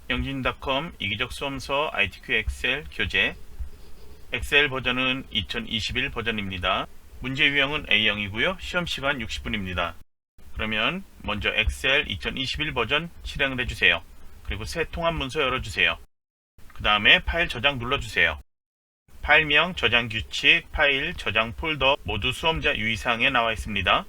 영진닷컴 이기적 수험서 ITQ 엑셀 교재 엑셀 버전은 2021 버전입니다. 문제 유형은 A형이고요. 시험시간 60분입니다. 그러면 먼저 엑셀 2021 버전 실행을 해주세요. 그리고 새 통합 문서 열어주세요. 그 다음에 파일 저장 눌러주세요. 파일명, 저장 규칙, 파일, 저장 폴더 모두 수험자 유의사항에 나와 있습니다.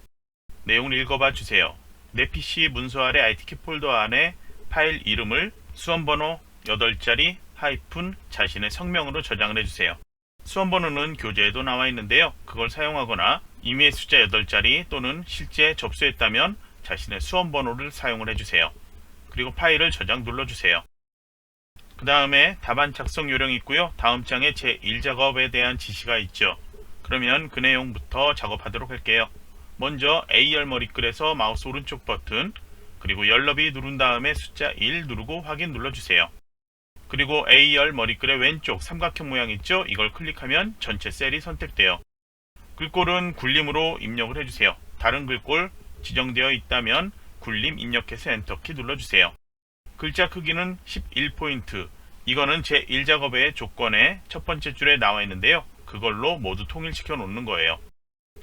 내용을 읽어봐 주세요. 내 PC 문서 아래 ITQ 폴더 안에 파일 이름을 수험번호 8자리 하이픈 자신의 성명으로 저장을 해주세요. 수험번호는 교재에도 나와 있는데요. 그걸 사용하거나 임의의 숫자 8자리 또는 실제 접수했다면 자신의 수험번호를 사용을 해주세요. 그리고 파일을 저장 눌러주세요. 그 다음에 답안 작성 요령이 있고요. 다음 장에 제1작업에 대한 지시가 있죠. 그러면 그 내용부터 작업하도록 할게요. 먼저 A열 머리글에서 마우스 오른쪽 버튼 그리고 열너비 누른 다음에 숫자 1 누르고 확인 눌러주세요. 그리고 A열 머리글의 왼쪽 삼각형 모양 있죠? 이걸 클릭하면 전체 셀이 선택돼요. 글꼴은 굴림으로 입력을 해주세요. 다른 글꼴 지정되어 있다면 굴림 입력해서 엔터키 눌러주세요. 글자 크기는 11포인트. 이거는 제1작업의 조건에 첫 번째 줄에 나와 있는데요. 그걸로 모두 통일시켜 놓는 거예요.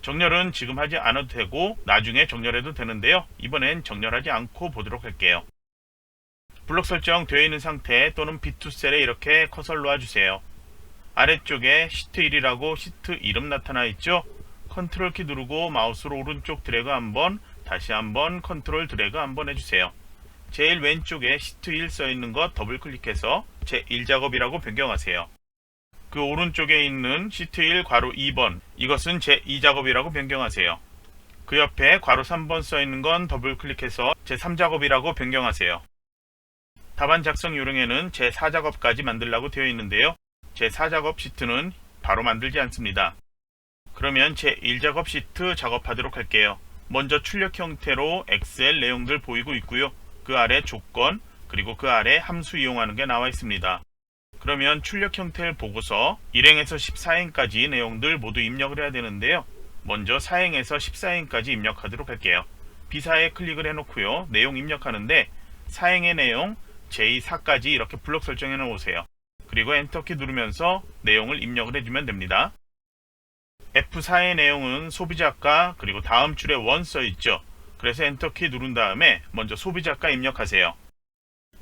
정렬은 지금 하지 않아도 되고 나중에 정렬해도 되는데요. 이번엔 정렬하지 않고 보도록 할게요. 블록 설정 되어 있는 상태 또는 B2 셀에 이렇게 커서를 놓아주세요. 아래쪽에 시트 1이라고 시트 이름 나타나 있죠? 컨트롤 키 누르고 마우스로 오른쪽 드래그 한번, 다시 한번 컨트롤 드래그 한번 해주세요. 제일 왼쪽에 시트 1 써있는 거 더블 클릭해서 제1작업이라고 변경하세요. 그 오른쪽에 있는 시트 1 괄호 2번 이것은 제2작업이라고 변경하세요. 그 옆에 괄호 3번 써있는 건 더블 클릭해서 제3작업이라고 변경하세요. 답안 작성 요령에는 제4작업까지 만들라고 되어 있는데요. 제4작업 시트는 바로 만들지 않습니다. 그러면 제1작업 시트 작업하도록 할게요. 먼저 출력 형태로 엑셀 내용들 보이고 있고요. 그 아래 조건 그리고 그 아래 함수 이용하는 게 나와 있습니다. 그러면 출력 형태를 보고서 1행에서 14행까지 내용들 모두 입력을 해야 되는데요. 먼저 4행에서 14행까지 입력하도록 할게요. B사에 클릭을 해놓고요. 내용 입력하는데 4행의 내용 제2사까지 이렇게 블록 설정해 놓으세요. 그리고 엔터키 누르면서 내용을 입력을 해주면 됩니다. F4의 내용은 소비자가 그리고 다음 줄에 원 써있죠. 그래서 엔터키 누른 다음에 먼저 소비자가 입력하세요.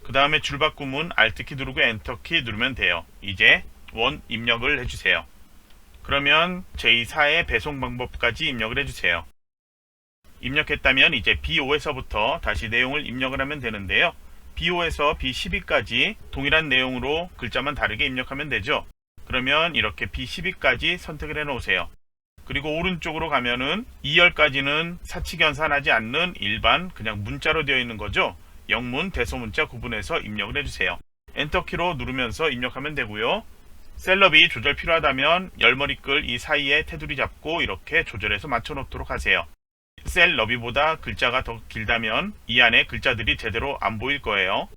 그 다음에 줄바꿈은 Alt키 누르고 엔터키 누르면 돼요. 이제 원 입력을 해주세요. 그러면 제2사의 배송 방법까지 입력을 해주세요. 입력했다면 이제 B5에서부터 다시 내용을 입력을 하면 되는데요. B5에서 B12까지 동일한 내용으로 글자만 다르게 입력하면 되죠. 그러면 이렇게 B12까지 선택을 해 놓으세요. 그리고 오른쪽으로 가면은 2열까지는 사칙연산하지 않는 일반 그냥 문자로 되어 있는 거죠. 영문, 대소문자 구분해서 입력을 해주세요. 엔터키로 누르면서 입력하면 되고요. 셀럽이 조절 필요하다면 열머리글 이 사이에 테두리 잡고 이렇게 조절해서 맞춰 놓도록 하세요. 셀 너비보다 글자가 더 길다면 이 안에 글자들이 제대로 안 보일 거예요.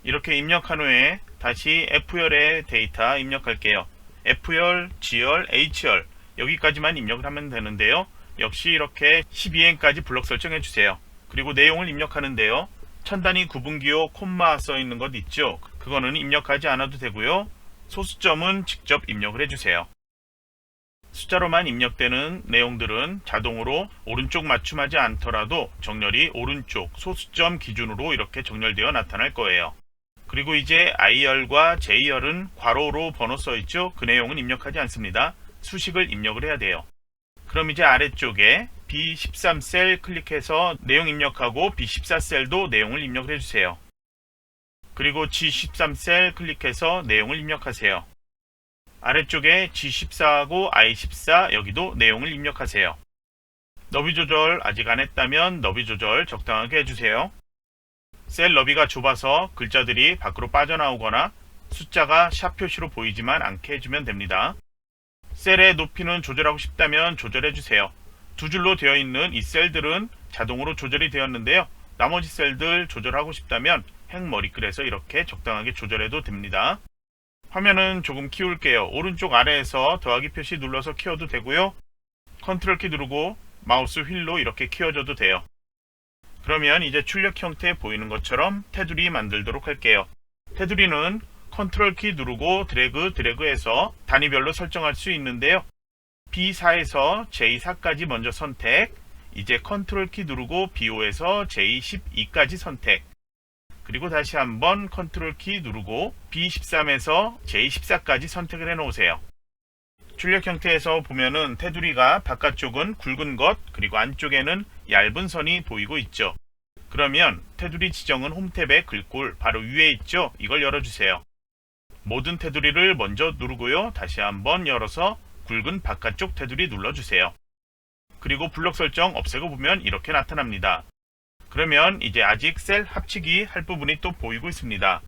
이렇게 입력한 후에 다시 F열의 데이터 입력할게요. F열, G열, H열 여기까지만 입력을 하면 되는데요. 역시 이렇게 12행까지 블록 설정해 주세요. 그리고 내용을 입력하는데요. 천단위 구분기호 콤마 써있는 것 있죠. 그거는 입력하지 않아도 되고요. 소수점은 직접 입력을 해주세요. 숫자로만 입력되는 내용들은 자동으로 오른쪽 맞춤하지 않더라도 정렬이 오른쪽 소수점 기준으로 이렇게 정렬되어 나타날 거예요. 그리고 이제 I열과 J열은 괄호로 번호 써있죠. 그 내용은 입력하지 않습니다. 수식을 입력을 해야 돼요. 그럼 이제 아래쪽에 B13셀 클릭해서 내용 입력하고 B14셀도 내용을 입력을 해주세요. 그리고 G13셀 클릭해서 내용을 입력하세요. 아래쪽에 G14하고 I14 여기도 내용을 입력하세요. 너비 조절 아직 안 했다면 너비 조절 적당하게 해주세요. 셀 너비가 좁아서 글자들이 밖으로 빠져나오거나 숫자가 샵 표시로 보이지만 않게 해주면 됩니다. 셀의 높이는 조절하고 싶다면 조절해주세요. 두 줄로 되어 있는 이 셀들은 자동으로 조절이 되었는데요. 나머지 셀들 조절하고 싶다면 행머리글에서 이렇게 적당하게 조절해도 됩니다. 화면은 조금 키울게요. 오른쪽 아래에서 더하기 표시 눌러서 키워도 되고요. 컨트롤 키 누르고 마우스 휠로 이렇게 키워줘도 돼요. 그러면 이제 출력 형태 보이는 것처럼 테두리 만들도록 할게요. 테두리는 컨트롤 키 누르고 드래그해서 단위별로 설정할 수 있는데요. B4에서 J4까지 먼저 선택, 이제 컨트롤 키 누르고 B5에서 J12까지 선택, 그리고 다시 한번 컨트롤 키 누르고 B13에서 J14까지 선택을 해 놓으세요. 출력 형태에서 보면은 테두리가 바깥쪽은 굵은 것, 그리고 안쪽에는 얇은 선이 보이고 있죠. 그러면 테두리 지정은 홈탭의 글꼴 바로 위에 있죠. 이걸 열어주세요. 모든 테두리를 먼저 누르고요. 다시 한번 열어서 굵은 바깥쪽 테두리 눌러주세요. 그리고 블록 설정 없애고 보면 이렇게 나타납니다. 그러면 이제 아직 셀 합치기 할 부분이 또 보이고 있습니다.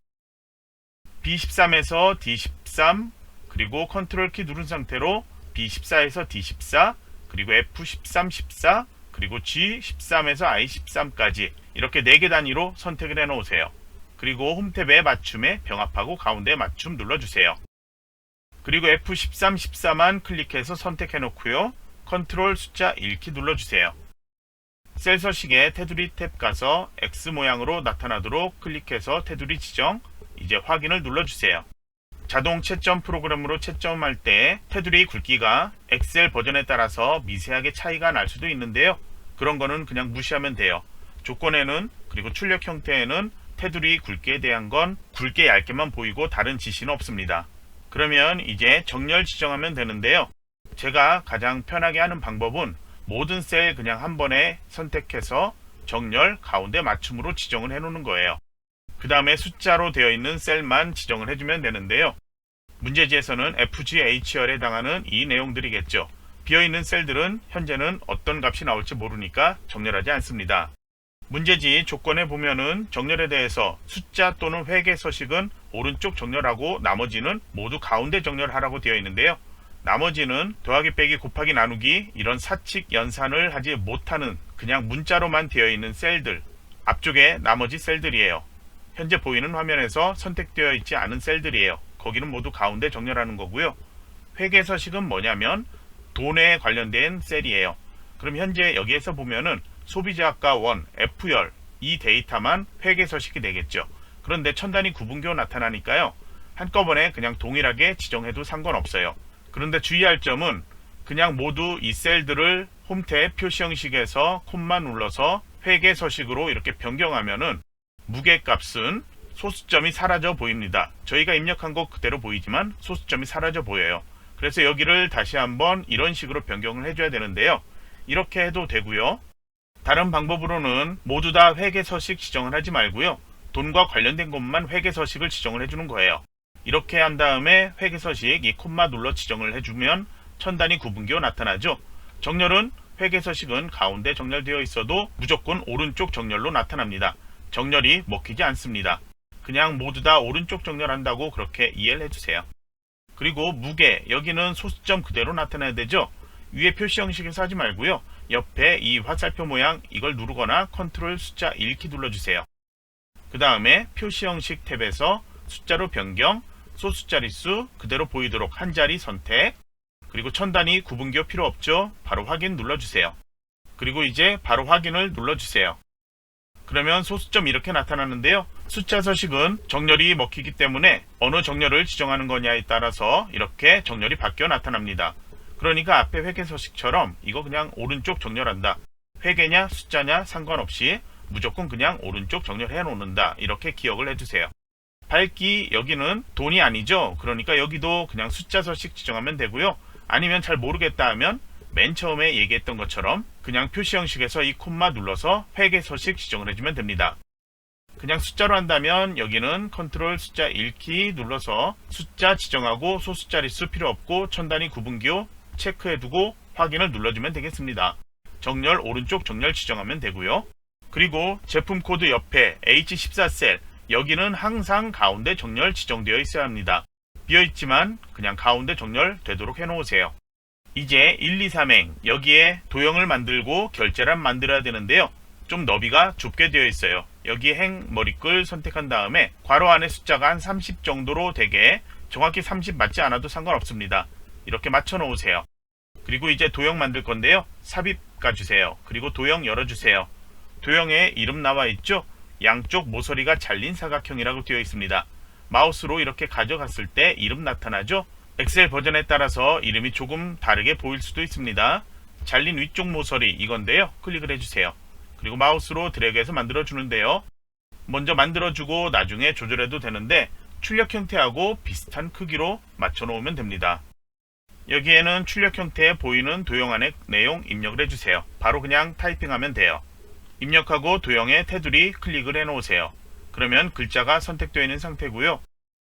B13에서 D13, 그리고 컨트롤 키 누른 상태로 B14에서 D14, 그리고 F13, 14, 그리고 G13에서 I13까지 이렇게 4개 단위로 선택을 해 놓으세요. 그리고 홈탭의 맞춤에 병합하고 가운데 맞춤 눌러주세요. 그리고 F13, 14만 클릭해서 선택해 놓고요. 컨트롤 숫자 1키 눌러주세요. 셀 서식에 테두리 탭 가서 X 모양으로 나타나도록 클릭해서 테두리 지정, 이제 확인을 눌러주세요. 자동 채점 프로그램으로 채점할 때 테두리 굵기가 엑셀 버전에 따라서 미세하게 차이가 날 수도 있는데요. 그런 거는 그냥 무시하면 돼요. 조건에는, 그리고 출력 형태에는 테두리 굵기에 대한 건 굵게 얇게만 보이고 다른 지시는 없습니다. 그러면 이제 정렬 지정하면 되는데요. 제가 가장 편하게 하는 방법은 모든 셀 그냥 한 번에 선택해서 정렬, 가운데 맞춤으로 지정을 해 놓는 거예요. 그 다음에 숫자로 되어 있는 셀만 지정을 해주면 되는데요. 문제지에서는 FGHR에 해당하는 이 내용들이겠죠. 비어있는 셀들은 현재는 어떤 값이 나올지 모르니까 정렬하지 않습니다. 문제지 조건에 보면은 정렬에 대해서 숫자 또는 회계 서식은 오른쪽 정렬하고 나머지는 모두 가운데 정렬하라고 되어 있는데요. 나머지는 더하기 빼기 곱하기 나누기 이런 사칙 연산을 하지 못하는 그냥 문자로만 되어 있는 셀들, 앞쪽에 나머지 셀들이에요. 현재 보이는 화면에서 선택되어 있지 않은 셀들이에요. 거기는 모두 가운데 정렬하는 거고요. 회계 서식은 뭐냐면 돈에 관련된 셀이에요. 그럼 현재 여기에서 보면은 소비자가 원, F열 이 데이터만 회계 서식이 되겠죠. 그런데 천 단위 구분교 나타나니까요. 한꺼번에 그냥 동일하게 지정해도 상관없어요. 그런데 주의할 점은 그냥 모두 이 셀들을 홈탭 표시 형식에서 콤마 눌러서 회계 서식으로 이렇게 변경하면은 무게값은 소수점이 사라져 보입니다. 저희가 입력한 거 그대로 보이지만 소수점이 사라져 보여요. 그래서 여기를 다시 한번 이런 식으로 변경을 해줘야 되는데요. 이렇게 해도 되고요. 다른 방법으로는 모두 다 회계 서식 지정을 하지 말고요. 돈과 관련된 것만 회계 서식을 지정을 해주는 거예요. 이렇게 한 다음에 회계 서식 이 콤마 눌러 지정을 해주면 천 단위 구분기가 나타나죠. 정렬은 회계 서식은 가운데 정렬되어 있어도 무조건 오른쪽 정렬로 나타납니다. 정렬이 먹히지 않습니다. 그냥 모두 다 오른쪽 정렬한다고 그렇게 이해를 해주세요. 그리고 무게, 여기는 소수점 그대로 나타나야 되죠. 위에 표시 형식에서 하지 말고요. 옆에 이 화살표 모양 이걸 누르거나 컨트롤 숫자 1키 눌러주세요. 그 다음에 표시 형식 탭에서 숫자로 변경, 소수자릿수 그대로 보이도록 한 자리 선택, 그리고 천 단위 구분기호 필요 없죠. 바로 확인 눌러주세요. 그리고 이제 바로 확인을 눌러주세요. 그러면 소수점 이렇게 나타나는데요. 숫자 서식은 정렬이 먹히기 때문에 어느 정렬을 지정하는 거냐에 따라서 이렇게 정렬이 바뀌어 나타납니다. 그러니까 앞에 회계 서식처럼 이거 그냥 오른쪽 정렬한다. 회계냐 숫자냐 상관없이 무조건 그냥 오른쪽 정렬해 놓는다. 이렇게 기억을 해주세요. 밝기 여기는 돈이 아니죠. 그러니까 여기도 그냥 숫자 서식 지정하면 되고요. 아니면 잘 모르겠다 하면 맨 처음에 얘기했던 것처럼 그냥 표시 형식에서 이 콤마 눌러서 회계 서식 지정을 해주면 됩니다. 그냥 숫자로 한다면 여기는 컨트롤 숫자 1키 눌러서 숫자 지정하고 소수자릿수 필요 없고 천 단위 구분기호 체크해두고 확인을 눌러주면 되겠습니다. 정렬 오른쪽 정렬 지정하면 되고요. 그리고 제품 코드 옆에 H14셀 여기는 항상 가운데 정렬 지정되어 있어야 합니다. 비어있지만 그냥 가운데 정렬 되도록 해놓으세요. 이제 1, 2, 3행 여기에 도형을 만들고 결제란 만들어야 되는데요. 좀 너비가 좁게 되어 있어요. 여기 행 머리글 선택한 다음에 괄호 안에 숫자가 한 30 정도로 되게 정확히 30 맞지 않아도 상관없습니다. 이렇게 맞춰 놓으세요. 그리고 이제 도형 만들 건데요. 삽입 가주세요. 그리고 도형 열어주세요. 도형에 이름 나와 있죠? 양쪽 모서리가 잘린 사각형이라고 되어 있습니다. 마우스로 이렇게 가져갔을 때 이름 나타나죠? 엑셀 버전에 따라서 이름이 조금 다르게 보일 수도 있습니다. 잘린 위쪽 모서리 이건데요. 클릭을 해주세요. 그리고 마우스로 드래그해서 만들어주는데요. 먼저 만들어주고 나중에 조절해도 되는데 출력 형태하고 비슷한 크기로 맞춰 놓으면 됩니다. 여기에는 출력 형태에 보이는 도형 안에 내용 입력을 해주세요. 바로 그냥 타이핑하면 돼요. 입력하고 도형의 테두리 클릭을 해 놓으세요. 그러면 글자가 선택되어 있는 상태고요.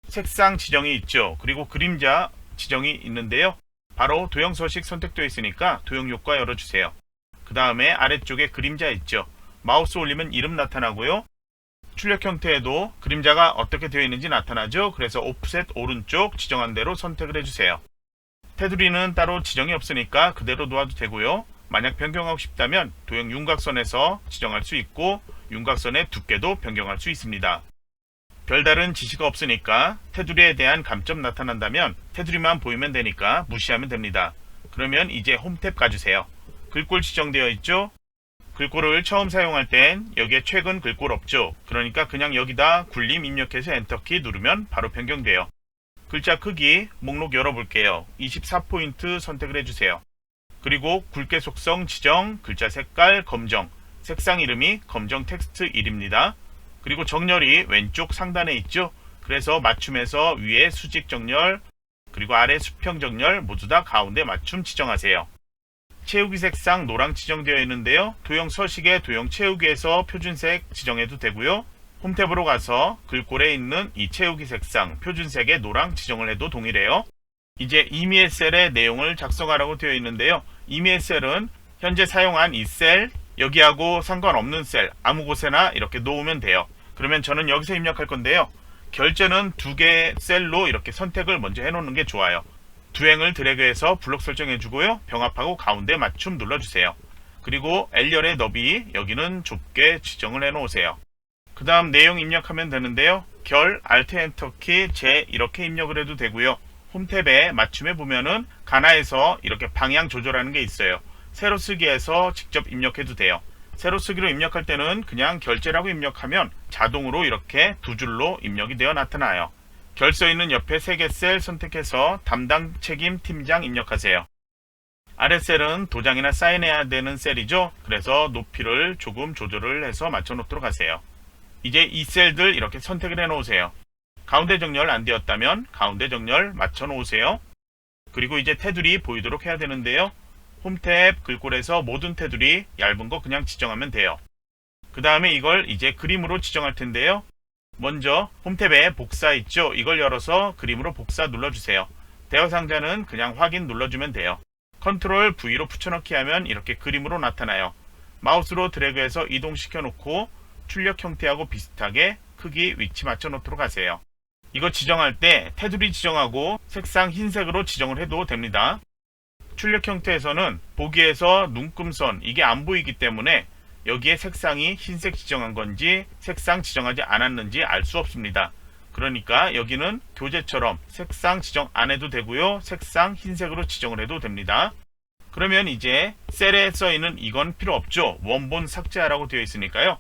색상 지정이 있죠. 그리고 그림자 지정이 있는데요. 바로 도형 서식 선택되어 있으니까 도형 효과 열어주세요. 그 다음에 아래쪽에 그림자 있죠. 마우스 올리면 이름 나타나고요. 출력 형태에도 그림자가 어떻게 되어 있는지 나타나죠. 그래서 오프셋 오른쪽 지정한 대로 선택을 해주세요. 테두리는 따로 지정이 없으니까 그대로 놓아도 되고요. 만약 변경하고 싶다면 도형 윤곽선에서 지정할 수 있고 윤곽선의 두께도 변경할 수 있습니다. 별다른 지시가 없으니까 테두리에 대한 감점 나타난다면 테두리만 보이면 되니까 무시하면 됩니다. 그러면 이제 홈탭 가주세요. 글꼴 지정되어 있죠? 글꼴을 처음 사용할 땐 여기에 최근 글꼴 없죠? 그러니까 그냥 여기다 굴림 입력해서 엔터키 누르면 바로 변경돼요. 글자 크기 목록 열어볼게요. 24포인트 선택을 해주세요. 그리고 굵게 속성 지정, 글자 색깔 검정, 색상 이름이 검정 텍스트 1입니다. 그리고 정렬이 왼쪽 상단에 있죠. 그래서 맞춤에서 위에 수직 정렬, 그리고 아래 수평 정렬 모두 다 가운데 맞춤 지정하세요. 채우기 색상 노랑 지정되어 있는데요. 도형 서식의 도형 채우기에서 표준색 지정해도 되고요. 홈탭으로 가서 글꼴에 있는 이 채우기 색상 표준색의 노랑 지정을 해도 동일해요. 이제 이미의 셀의 내용을 작성하라고 되어 있는데요. 이미의 셀은 현재 사용한 이 셀, 여기하고 상관없는 셀 아무 곳에나 이렇게 놓으면 돼요. 그러면 저는 여기서 입력할 건데요. 결제는 두 개의 셀로 이렇게 선택을 먼저 해놓는 게 좋아요. 두 행을 드래그해서 블록 설정해 주고요. 병합하고 가운데 맞춤 눌러주세요. 그리고 L열의 너비 여기는 좁게 지정을 해 놓으세요. 그 다음 내용 입력하면 되는데요. 결, Alt 엔터키, 제 이렇게 입력을 해도 되고요. 홈탭에 맞춤에 보면은 가나에서 이렇게 방향 조절하는 게 있어요. 세로 쓰기에서 직접 입력해도 돼요. 세로 쓰기로 입력할 때는 그냥 결제라고 입력하면 자동으로 이렇게 두 줄로 입력이 되어 나타나요. 결 써있는 옆에 3개 셀 선택해서 담당 책임 팀장 입력하세요. 아래 셀은 도장이나 사인해야 되는 셀이죠. 그래서 높이를 조금 조절을 해서 맞춰 놓도록 하세요. 이제 이 셀들 이렇게 선택을 해 놓으세요. 가운데 정렬 안 되었다면 가운데 정렬 맞춰 놓으세요. 그리고 이제 테두리 보이도록 해야 되는데요. 홈탭 글꼴에서 모든 테두리 얇은 거 그냥 지정하면 돼요. 그 다음에 이걸 이제 그림으로 지정할 텐데요. 먼저 홈탭에 복사 있죠? 이걸 열어서 그림으로 복사 눌러주세요. 대화 상자는 그냥 확인 눌러주면 돼요. 컨트롤 V로 붙여넣기 하면 이렇게 그림으로 나타나요. 마우스로 드래그해서 이동시켜 놓고 출력 형태하고 비슷하게 크기 위치 맞춰 놓도록 하세요. 이거 지정할 때 테두리 지정하고 색상 흰색으로 지정을 해도 됩니다. 출력 형태에서는 보기에서 눈금선 이게 안 보이기 때문에 여기에 색상이 흰색 지정한 건지 색상 지정하지 않았는지 알 수 없습니다. 그러니까 여기는 교재처럼 색상 지정 안 해도 되고요. 색상 흰색으로 지정을 해도 됩니다. 그러면 이제 셀에 써 있는 이건 필요 없죠. 원본 삭제하라고 되어 있으니까요.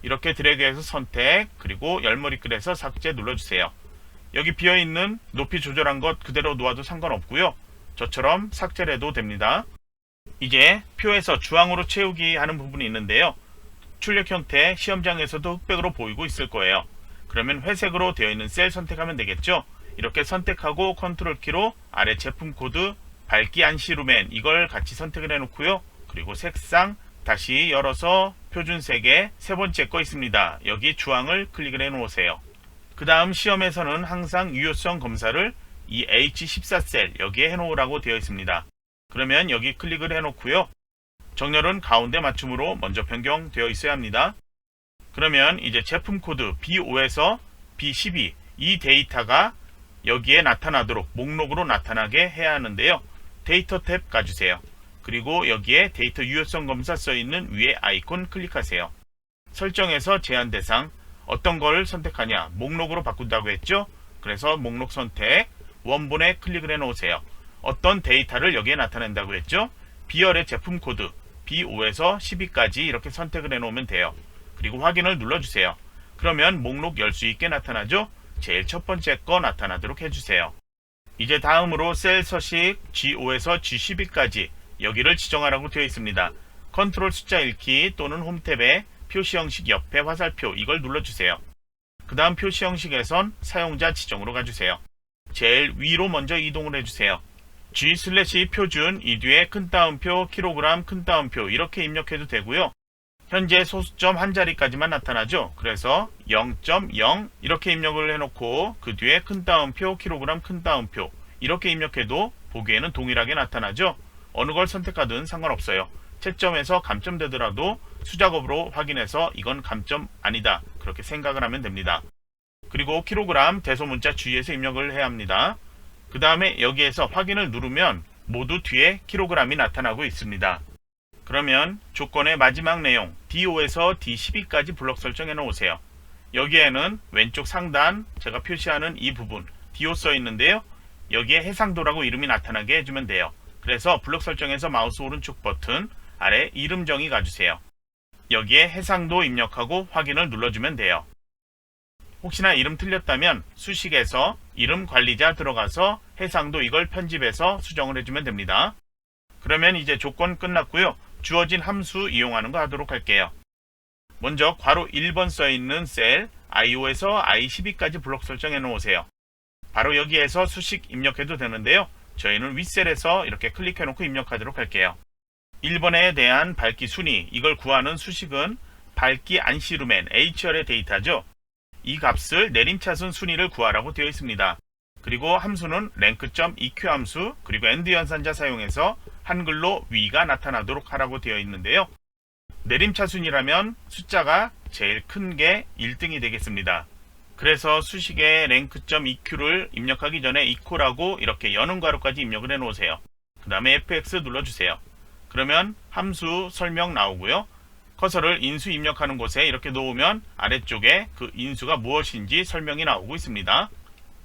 이렇게 드래그해서 선택 그리고 열머리글에서 삭제 눌러주세요. 여기 비어있는 높이 조절한 것 그대로 놓아도 상관없고요. 저처럼 삭제를 해도 됩니다. 이제 표에서 주황으로 채우기 하는 부분이 있는데요. 출력 형태 시험장에서도 흑백으로 보이고 있을 거예요. 그러면 회색으로 되어 있는 셀 선택하면 되겠죠. 이렇게 선택하고 컨트롤 키로 아래 제품 코드 밝기 안시루멘 이걸 같이 선택을 해 놓고요. 그리고 색상 다시 열어서 표준색의 세 번째 거 있습니다. 여기 주황을 클릭을 해 놓으세요. 그 다음 시험에서는 항상 유효성 검사를 이 H14셀 여기에 해 놓으라고 되어 있습니다. 그러면 여기 클릭을 해 놓고요. 정렬은 가운데 맞춤으로 먼저 변경되어 있어야 합니다. 그러면 이제 제품 코드 B5에서 B12 이 데이터가 여기에 나타나도록 목록으로 나타나게 해야 하는데요. 데이터 탭 가주세요. 그리고 여기에 데이터 유효성 검사 써있는 위에 아이콘 클릭하세요. 설정에서 제한 대상 어떤 걸 선택하냐 목록으로 바꾼다고 했죠. 그래서 목록 선택 원본에 클릭을 해 놓으세요. 어떤 데이터를 여기에 나타낸다고 했죠. B열의 제품 코드 B5에서 12까지 이렇게 선택을 해 놓으면 돼요. 그리고 확인을 눌러주세요. 그러면 목록 열 수 있게 나타나죠. 제일 첫 번째 거 나타나도록 해주세요. 이제 다음으로 셀 서식 G5에서 G12까지 여기를 지정하라고 되어 있습니다. 컨트롤 숫자 읽기 또는 홈탭에 표시 형식 옆에 화살표 이걸 눌러주세요. 그 다음 표시 형식에선 사용자 지정으로 가주세요. 제일 위로 먼저 이동을 해주세요. G/표준 이 뒤에 큰 따옴표, 킬로그램, 큰 따옴표 이렇게 입력해도 되고요. 현재 소수점 한 자리까지만 나타나죠. 그래서 0.0 이렇게 입력을 해놓고 그 뒤에 큰 따옴표, 킬로그램, 큰 따옴표 이렇게 입력해도 보기에는 동일하게 나타나죠. 어느 걸 선택하든 상관없어요. 채점에서 감점되더라도 수작업으로 확인해서 이건 감점 아니다 그렇게 생각을 하면 됩니다. 그리고 킬로그램 대소문자 주의해서 입력을 해야 합니다. 그 다음에 여기에서 확인을 누르면 모두 뒤에 킬로그램이 나타나고 있습니다. 그러면 조건의 마지막 내용 D5에서 D12까지 블록 설정해 놓으세요. 여기에는 왼쪽 상단 제가 표시하는 이 부분 D5 써 있는데요. 여기에 해상도라고 이름이 나타나게 해주면 돼요. 그래서 블록 설정에서 마우스 오른쪽 버튼 아래 이름 정의 가주세요. 여기에 해상도 입력하고 확인을 눌러주면 돼요. 혹시나 이름 틀렸다면 수식에서 이름 관리자 들어가서 해상도 이걸 편집해서 수정을 해주면 됩니다. 그러면 이제 조건 끝났고요. 주어진 함수 이용하는 거 하도록 할게요. 먼저 괄호 1번 써있는 셀 I5에서 I12까지 블록 설정해 놓으세요. 바로 여기에서 수식 입력해도 되는데요. 저희는 윗셀에서 이렇게 클릭해 놓고 입력하도록 할게요. 1번에 대한 밝기 순위 이걸 구하는 수식은 밝기 안시루멘 HR의 데이터죠. 이 값을 내림차순 순위를 구하라고 되어 있습니다. 그리고 함수는 랭크.eq 함수 그리고 엔드 연산자 사용해서 한글로 위가 나타나도록 하라고 되어 있는데요. 내림차순이라면 숫자가 제일 큰 게 1등이 되겠습니다. 그래서 수식에 랭크.eq를 입력하기 전에 equal하고 이렇게 여는 괄호까지 입력을 해 놓으세요. 그 다음에 fx 눌러주세요. 그러면 함수 설명 나오고요. 커서를 인수 입력하는 곳에 이렇게 놓으면 아래쪽에 그 인수가 무엇인지 설명이 나오고 있습니다.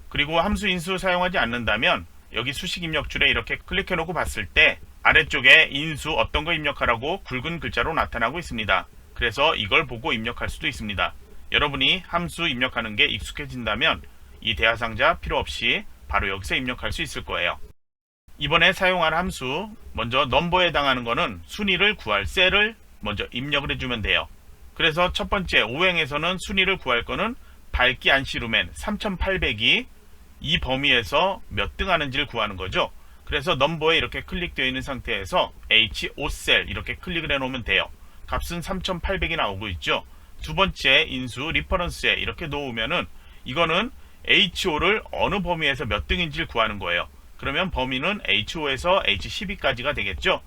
그리고 함수 인수 사용하지 않는다면 여기 수식 입력줄에 이렇게 클릭해 놓고 봤을 때 아래쪽에 인수 어떤 거 입력하라고 굵은 글자로 나타나고 있습니다. 그래서 이걸 보고 입력할 수도 있습니다. 여러분이 함수 입력하는 게 익숙해진다면 이 대하상자 필요 없이 바로 여기서 입력할 수 있을 거예요. 이번에 사용할 함수 먼저 넘버에 해당하는 거는 순위를 구할 셀을 먼저 입력을 해주면 돼요. 그래서 첫 번째 오행에서는 순위를 구할 거는 밝기 안시루멘 3800이 이 범위에서 몇 등 하는지를 구하는 거죠. 그래서 넘버에 이렇게 클릭되어 있는 상태에서 H5셀 이렇게 클릭을 해 놓으면 돼요. 값은 3800이 나오고 있죠. 두 번째 인수 리퍼런스에 이렇게 놓으면은 이거는 H5를 어느 범위에서 몇 등인지를 구하는 거예요. 그러면 범위는 H5에서 H12까지가 되겠죠.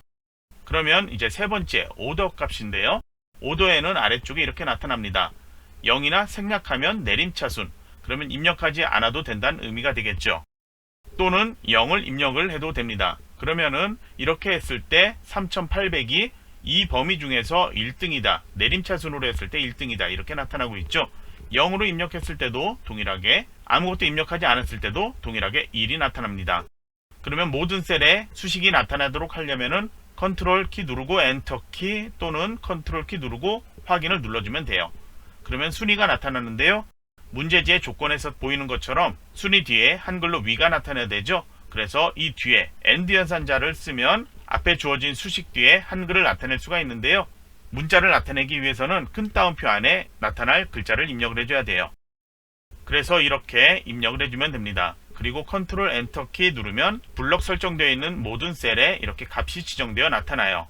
그러면 이제 세 번째 오더 값인데요. 오더에는 아래쪽에 이렇게 나타납니다. 0이나 생략하면 내림차순 그러면 입력하지 않아도 된다는 의미가 되겠죠. 또는 0을 입력을 해도 됩니다. 그러면은 이렇게 했을 때 3800이 이 범위 중에서 1등이다. 내림차순으로 했을 때 1등이다. 이렇게 나타나고 있죠. 0으로 입력했을 때도 동일하게 아무것도 입력하지 않았을 때도 동일하게 1이 나타납니다. 그러면 모든 셀에 수식이 나타나도록 하려면은 컨트롤 키 누르고 엔터 키 또는 컨트롤 키 누르고 확인을 눌러주면 돼요. 그러면 순위가 나타나는데요. 문제지의 조건에서 보이는 것처럼 순위 뒤에 한글로 위가 나타나야 되죠. 그래서 이 뒤에 엔드 연산자를 쓰면 앞에 주어진 수식 뒤에 한글을 나타낼 수가 있는데요. 문자를 나타내기 위해서는 큰 따옴표 안에 나타날 글자를 입력을 해줘야 돼요. 그래서 이렇게 입력을 해주면 됩니다. 그리고 컨트롤 엔터 키 누르면 블록 설정되어 있는 모든 셀에 이렇게 값이 지정되어 나타나요.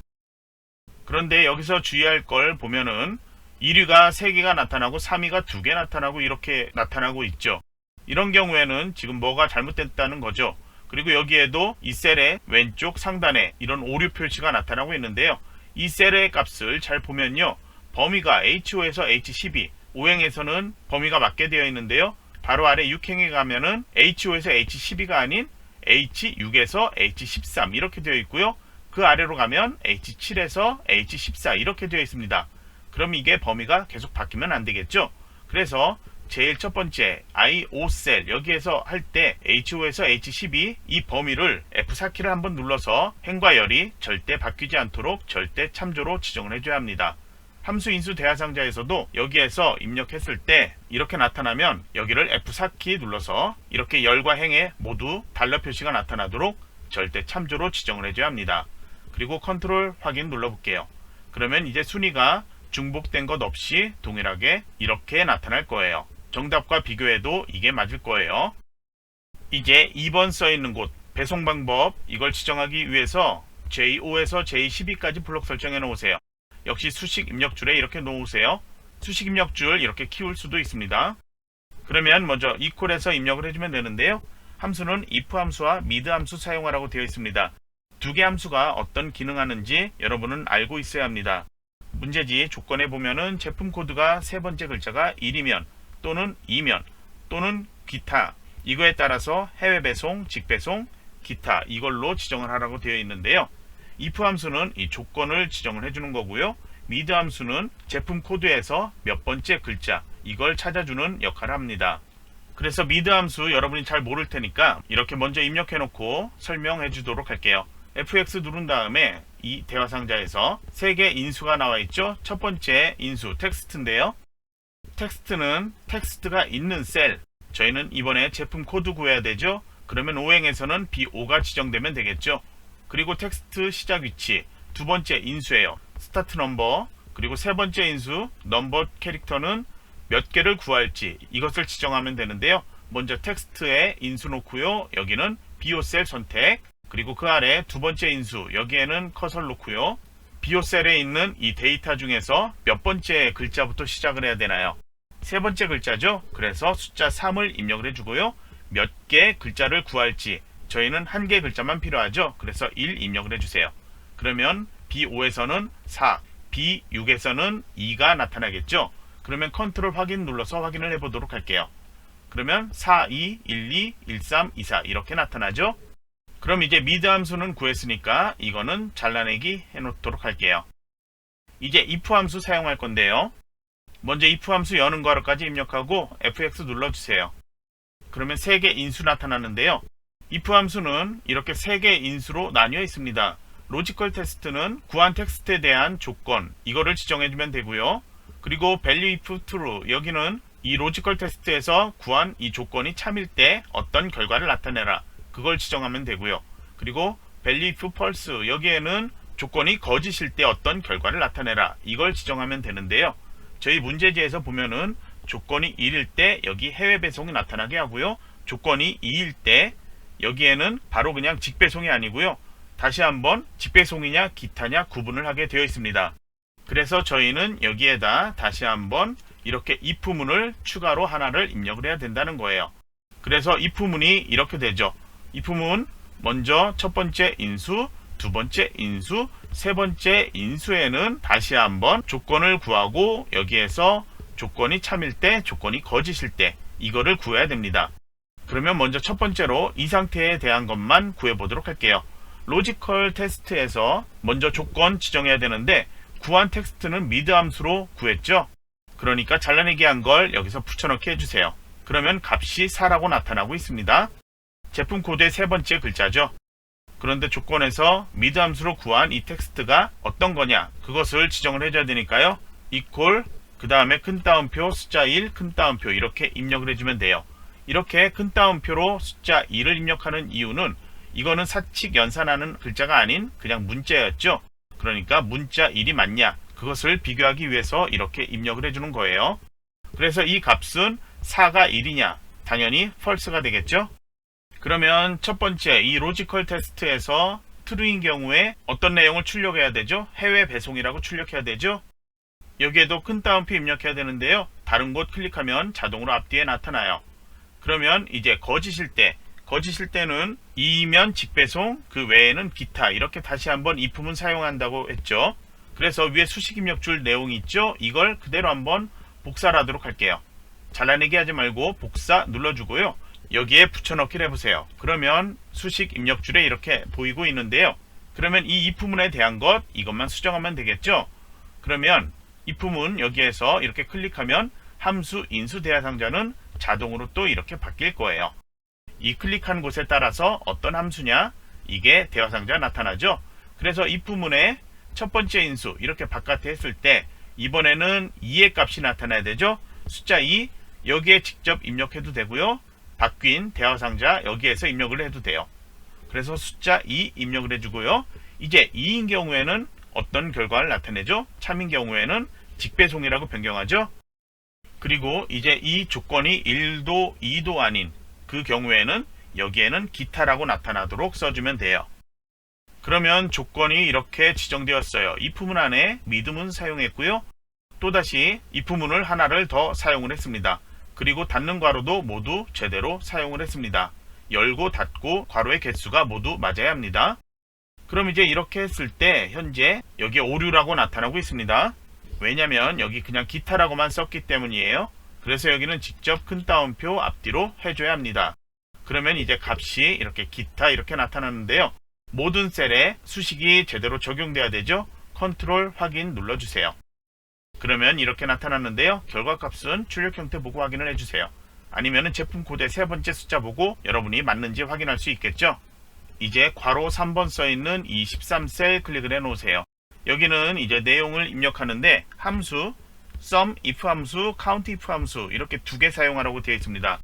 그런데 여기서 주의할 걸 보면은 1위가 3개가 나타나고 3위가 2개 나타나고 이렇게 나타나고 있죠. 이런 경우에는 지금 뭐가 잘못됐다는 거죠. 그리고 여기에도 이 셀의 왼쪽 상단에 이런 오류 표시가 나타나고 있는데요. 이 셀의 값을 잘 보면요. 범위가 H5에서 H12, 오행에서는 범위가 맞게 되어 있는데요. 바로 아래 6행에 가면은 H5에서 H12가 아닌 H6에서 H13 이렇게 되어 있고요. 그 아래로 가면 H7에서 H14 이렇게 되어 있습니다. 그럼 이게 범위가 계속 바뀌면 안 되겠죠. 그래서 제일 첫 번째 I5셀 여기에서 할 때 H5에서 H12 이 범위를 F4키를 한번 눌러서 행과 열이 절대 바뀌지 않도록 절대 참조로 지정을 해줘야 합니다. 함수 인수 대하상자에서도 여기에서 입력했을 때 이렇게 나타나면 여기를 F4키 눌러서 이렇게 열과 행에 모두 달러 표시가 나타나도록 절대 참조로 지정을 해줘야 합니다. 그리고 컨트롤 확인 눌러볼게요. 그러면 이제 순위가 중복된 것 없이 동일하게 이렇게 나타날 거예요. 정답과 비교해도 이게 맞을 거예요. 이제 2번 써있는 곳 배송 방법 이걸 지정하기 위해서 J5에서 J12까지 블록 설정해 놓으세요. 역시 수식 입력줄에 이렇게 놓으세요. 수식 입력줄 이렇게 키울 수도 있습니다. 그러면 먼저 equal에서 입력을 해주면 되는데요. 함수는 if 함수와 mid 함수 사용하라고 되어 있습니다. 두 개 함수가 어떤 기능하는지 여러분은 알고 있어야 합니다. 문제지 조건에 보면은 제품 코드가 세 번째 글자가 1이면 또는 2면 또는 기타 이거에 따라서 해외 배송, 직배송, 기타 이걸로 지정을 하라고 되어 있는데요. if 함수는 이 조건을 지정을 해주는 거고요. mid 함수는 제품 코드에서 몇 번째 글자 이걸 찾아주는 역할을 합니다. 그래서 mid 함수 여러분이 잘 모를 테니까 이렇게 먼저 입력해 놓고 설명해 주도록 할게요. F(x) 누른 다음에 이 대화상자에서 세 개 인수가 나와 있죠. 첫 번째 인수 텍스트인데요. 텍스트는 텍스트가 있는 셀 저희는 이번에 제품 코드 구해야 되죠. 그러면 오행에서는 B5가 지정되면 되겠죠. 그리고 텍스트 시작 위치 두 번째 인수예요. 스타트 넘버 그리고 세 번째 인수 넘버 캐릭터는 몇 개를 구할지 이것을 지정하면 되는데요. 먼저 텍스트에 인수 놓고요. 여기는 BO 셀 선택 그리고 그 아래 두 번째 인수 여기에는 커서를 놓고요. BO 셀에 있는 이 데이터 중에서 몇 번째 글자부터 시작을 해야 되나요? 세 번째 글자죠. 그래서 숫자 3을 입력을 해주고요. 몇 개 글자를 구할지 저희는 한 개 글자만 필요하죠. 그래서 1 입력을 해주세요. 그러면 B5에서는 4, B6에서는 2가 나타나겠죠. 그러면 컨트롤 확인 눌러서 확인을 해보도록 할게요. 그러면 4, 2, 1, 2, 1, 3, 2, 4 이렇게 나타나죠. 그럼 이제 mid 함수는 구했으니까 이거는 잘라내기 해놓도록 할게요. 이제 if 함수 사용할 건데요. 먼저 if 함수 여는 괄호까지 입력하고 F(x) 눌러주세요. 그러면 3개 인수 나타나는데요. if 함수는 이렇게 3개 인수로 나뉘어 있습니다. 로지컬 테스트는 구한 텍스트에 대한 조건 이거를 지정해주면 되고요. 그리고 value if true 여기는 이 로지컬 테스트에서 구한 이 조건이 참일 때 어떤 결과를 나타내라 그걸 지정하면 되고요. 그리고 value if false 여기에는 조건이 거짓일 때 어떤 결과를 나타내라 이걸 지정하면 되는데요. 저희 문제지에서 보면은 조건이 1일 때 여기 해외 배송이 나타나게 하고요. 조건이 2일 때 여기에는 바로 그냥 직배송이 아니고요. 다시 한번 직배송이냐 기타냐 구분을 하게 되어 있습니다. 그래서 저희는 여기에다 다시 한번 이렇게 if문을 추가로 하나를 입력을 해야 된다는 거예요. 그래서 if문이 이렇게 되죠. if문 먼저 첫 번째 인수, 두 번째 인수, 세 번째 인수에는 다시 한번 조건을 구하고 여기에서 조건이 참일 때, 조건이 거짓일 때 이거를 구해야 됩니다. 그러면 먼저 첫 번째로 이 상태에 대한 것만 구해보도록 할게요. 로지컬 테스트에서 먼저 조건 지정해야 되는데 구한 텍스트는 mid 함수로 구했죠. 그러니까 잘라내기 한 걸 여기서 붙여넣기 해주세요. 그러면 값이 4라고 나타나고 있습니다. 제품 코드의 세 번째 글자죠. 그런데 조건에서 mid 함수로 구한 이 텍스트가 어떤 거냐 그것을 지정을 해줘야 되니까요. equal 그 다음에 큰 따옴표 숫자 1 큰 따옴표 이렇게 입력을 해주면 돼요. 이렇게 큰 따옴표로 숫자 2를 입력하는 이유는 이거는 사칙 연산하는 글자가 아닌 그냥 문자였죠. 그러니까 문자 1이 맞냐 그것을 비교하기 위해서 이렇게 입력을 해주는 거예요. 그래서 이 값은 4가 1이냐 당연히 false가 되겠죠. 그러면 첫 번째 이 로지컬 테스트에서 true인 경우에 어떤 내용을 출력해야 되죠? 해외 배송이라고 출력해야 되죠. 여기에도 큰 따옴표 입력해야 되는데요. 다른 곳 클릭하면 자동으로 앞뒤에 나타나요. 그러면 이제 거짓일 때는 2면 직배송 그 외에는 기타 이렇게 다시 한번 if문 사용한다고 했죠. 그래서 위에 수식 입력줄 내용이 있죠. 이걸 그대로 한번 복사를 하도록 할게요. 잘라내기 하지 말고 복사 눌러주고요. 여기에 붙여넣기를 해보세요. 그러면 수식 입력줄에 이렇게 보이고 있는데요. 그러면 이 if문에 대한 것 이것만 수정하면 되겠죠. 그러면 if문 여기에서 이렇게 클릭하면 함수 인수 대하상자는 자동으로 또 이렇게 바뀔 거예요. 이 클릭한 곳에 따라서 어떤 함수냐 이게 대화상자 나타나죠. 그래서 if문에 첫 번째 인수 이렇게 바깥에 했을 때 이번에는 2의 값이 나타나야 되죠. 숫자 2 여기에 직접 입력해도 되고요. 바뀐 대화상자 여기에서 입력을 해도 돼요. 그래서 숫자 2 입력을 해주고요. 이제 2인 경우에는 어떤 결과를 나타내죠? 3인 경우에는 직배송이라고 변경하죠. 그리고 이제 이 조건이 1도 2도 아닌 그 경우에는 여기에는 기타라고 나타나도록 써주면 돼요. 그러면 조건이 이렇게 지정되었어요. if문 안에 믿음은 사용했고요. 또다시 if문을 하나를 더 사용을 했습니다. 그리고 닫는 괄호도 모두 제대로 사용을 했습니다. 열고 닫고 괄호의 개수가 모두 맞아야 합니다. 그럼 이제 이렇게 했을 때 현재 여기 오류라고 나타나고 있습니다. 왜냐면 여기 그냥 기타라고만 썼기 때문이에요. 그래서 여기는 직접 큰 따옴표 앞뒤로 해줘야 합니다. 그러면 이제 값이 이렇게 기타 이렇게 나타나는데요. 모든 셀에 수식이 제대로 적용돼야 되죠. 컨트롤 확인 눌러주세요. 그러면 이렇게 나타났는데요. 결과값은 출력 형태 보고 확인을 해주세요. 아니면 제품 코드의 세 번째 숫자 보고 여러분이 맞는지 확인할 수 있겠죠. 이제 괄호 3번 써있는 이 13셀 클릭을 해 놓으세요. 여기는 이제 내용을 입력하는데 함수, sum if 함수, count if 함수 이렇게 두 개 사용하라고 되어 있습니다.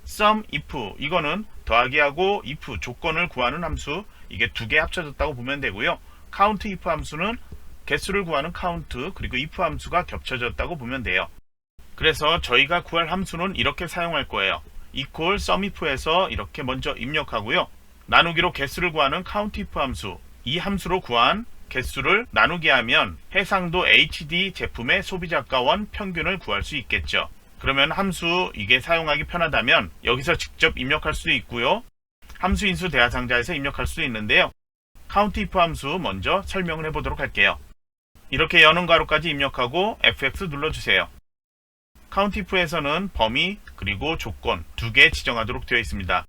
sum if 이거는 더하기하고 if 조건을 구하는 함수, 이게 두 개 합쳐졌다고 보면 되고요. count if 함수는 개수를 구하는 count 그리고 if 함수가 겹쳐졌다고 보면 돼요. 그래서 저희가 구할 함수는 이렇게 사용할 거예요. equal sum if에서 이렇게 먼저 입력하고요. 나누기로 개수를 구하는 count if 함수, 이 함수로 구한 개수를 나누게 하면 해상도 HD 제품의 소비자가원 평균을 구할 수 있겠죠. 그러면 함수 이게 사용하기 편하다면 여기서 직접 입력할 수도 있고요. 함수 인수 대화상자에서 입력할 수도 있는데요. count if 함수 먼저 설명을 해보도록 할게요. 이렇게 여는 괄호까지 입력하고 FX 눌러주세요. count if에서는 범위 그리고 조건 두 개 지정하도록 되어 있습니다.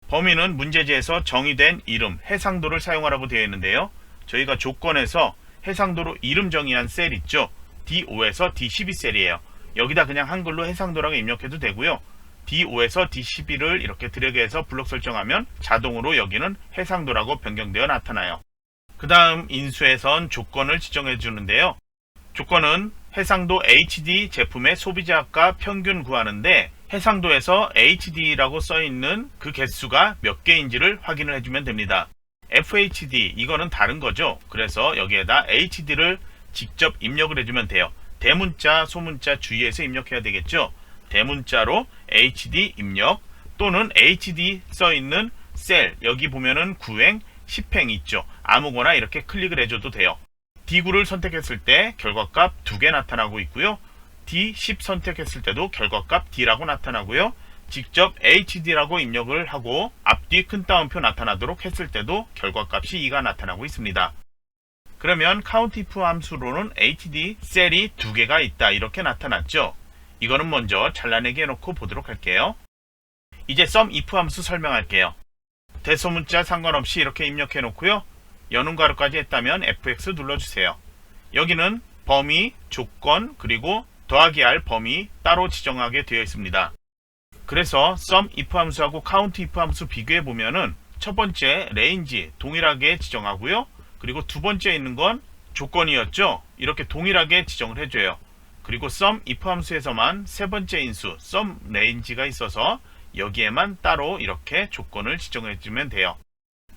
범위는 문제지에서 정의된 이름, 해상도를 사용하라고 되어 있는데요. 저희가 조건에서 해상도로 이름 정의한 셀 있죠. D5에서 D12 셀이에요. 여기다 그냥 한글로 해상도라고 입력해도 되고요. D5에서 D12를 이렇게 드래그해서 블록 설정하면 자동으로 여기는 해상도라고 변경되어 나타나요. 그 다음 인수에선 조건을 지정해 주는데요. 조건은 해상도 HD 제품의 소비자가 평균 구하는데 해상도에서 HD라고 써있는 그 개수가 몇 개인지를 확인을 해주면 됩니다. FHD 이거는 다른 거죠. 그래서 여기에다 HD를 직접 입력을 해주면 돼요. 대문자, 소문자 주의해서 입력해야 되겠죠. 대문자로 HD 입력 또는 HD 써있는 셀 여기 보면은 9행, 10행 있죠. 아무거나 이렇게 클릭을 해줘도 돼요. D9를 선택했을 때 결과값 2개 나타나고 있고요. D10 선택했을 때도 결과값 D라고 나타나고요. 직접 HD라고 입력을 하고 앞뒤 큰 따옴표 나타나도록 했을 때도 결과값이 2가 나타나고 있습니다. 그러면 count if 함수로는 HD 셀이 2개가 있다 이렇게 나타났죠. 이거는 먼저 잘라내기 해놓고 보도록 할게요. 이제 sum if 함수 설명할게요. 대소문자 상관없이 이렇게 입력해 놓고요. 여는 괄호까지 했다면 FX 눌러주세요. 여기는 범위, 조건, 그리고 더하기 할 범위 따로 지정하게 되어 있습니다. 그래서 sum if 함수하고 count if 함수 비교해 보면은 첫 번째 range 동일하게 지정하고요. 그리고 두 번째 있는 건 조건이었죠. 이렇게 동일하게 지정을 해줘요. 그리고 sum if 함수에서만 세 번째 인수 sum range가 있어서 여기에만 따로 이렇게 조건을 지정해주면 돼요.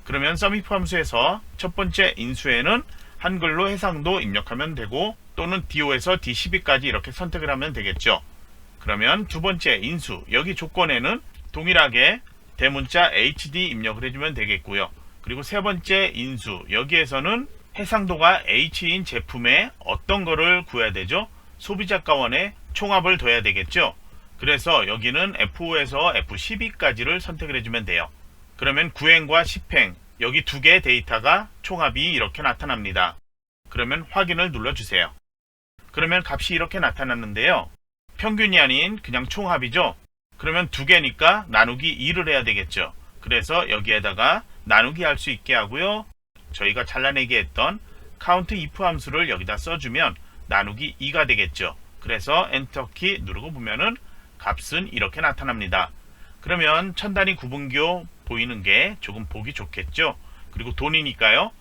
그러면 sum if 함수에서 첫 번째 인수에는 한글로 해상도 입력하면 되고 또는 D5에서 D12까지 이렇게 선택을 하면 되겠죠. 그러면 두 번째 인수 여기 조건에는 동일하게 대문자 HD 입력을 해주면 되겠고요. 그리고 세 번째 인수 여기에서는 해상도가 H인 제품에 어떤 거를 구해야 되죠? 소비자가원에 총합을 둬야 되겠죠. 그래서 여기는 F5에서 F12까지를 선택을 해주면 돼요. 그러면 9행과 10행 여기 두 개의 데이터가 총합이 이렇게 나타납니다. 그러면 확인을 눌러주세요. 그러면 값이 이렇게 나타났는데요. 평균이 아닌 그냥 총합이죠. 그러면 두 개니까 나누기 2를 해야 되겠죠. 그래서 여기에다가 나누기 할 수 있게 하고요. 저희가 잘라내기 했던 count if 함수를 여기다 써주면 나누기 2가 되겠죠. 그래서 엔터키 누르고 보면은 값은 이렇게 나타납니다. 그러면 천단위 구분교 보이는 게 조금 보기 좋겠죠. 그리고 돈이니까요.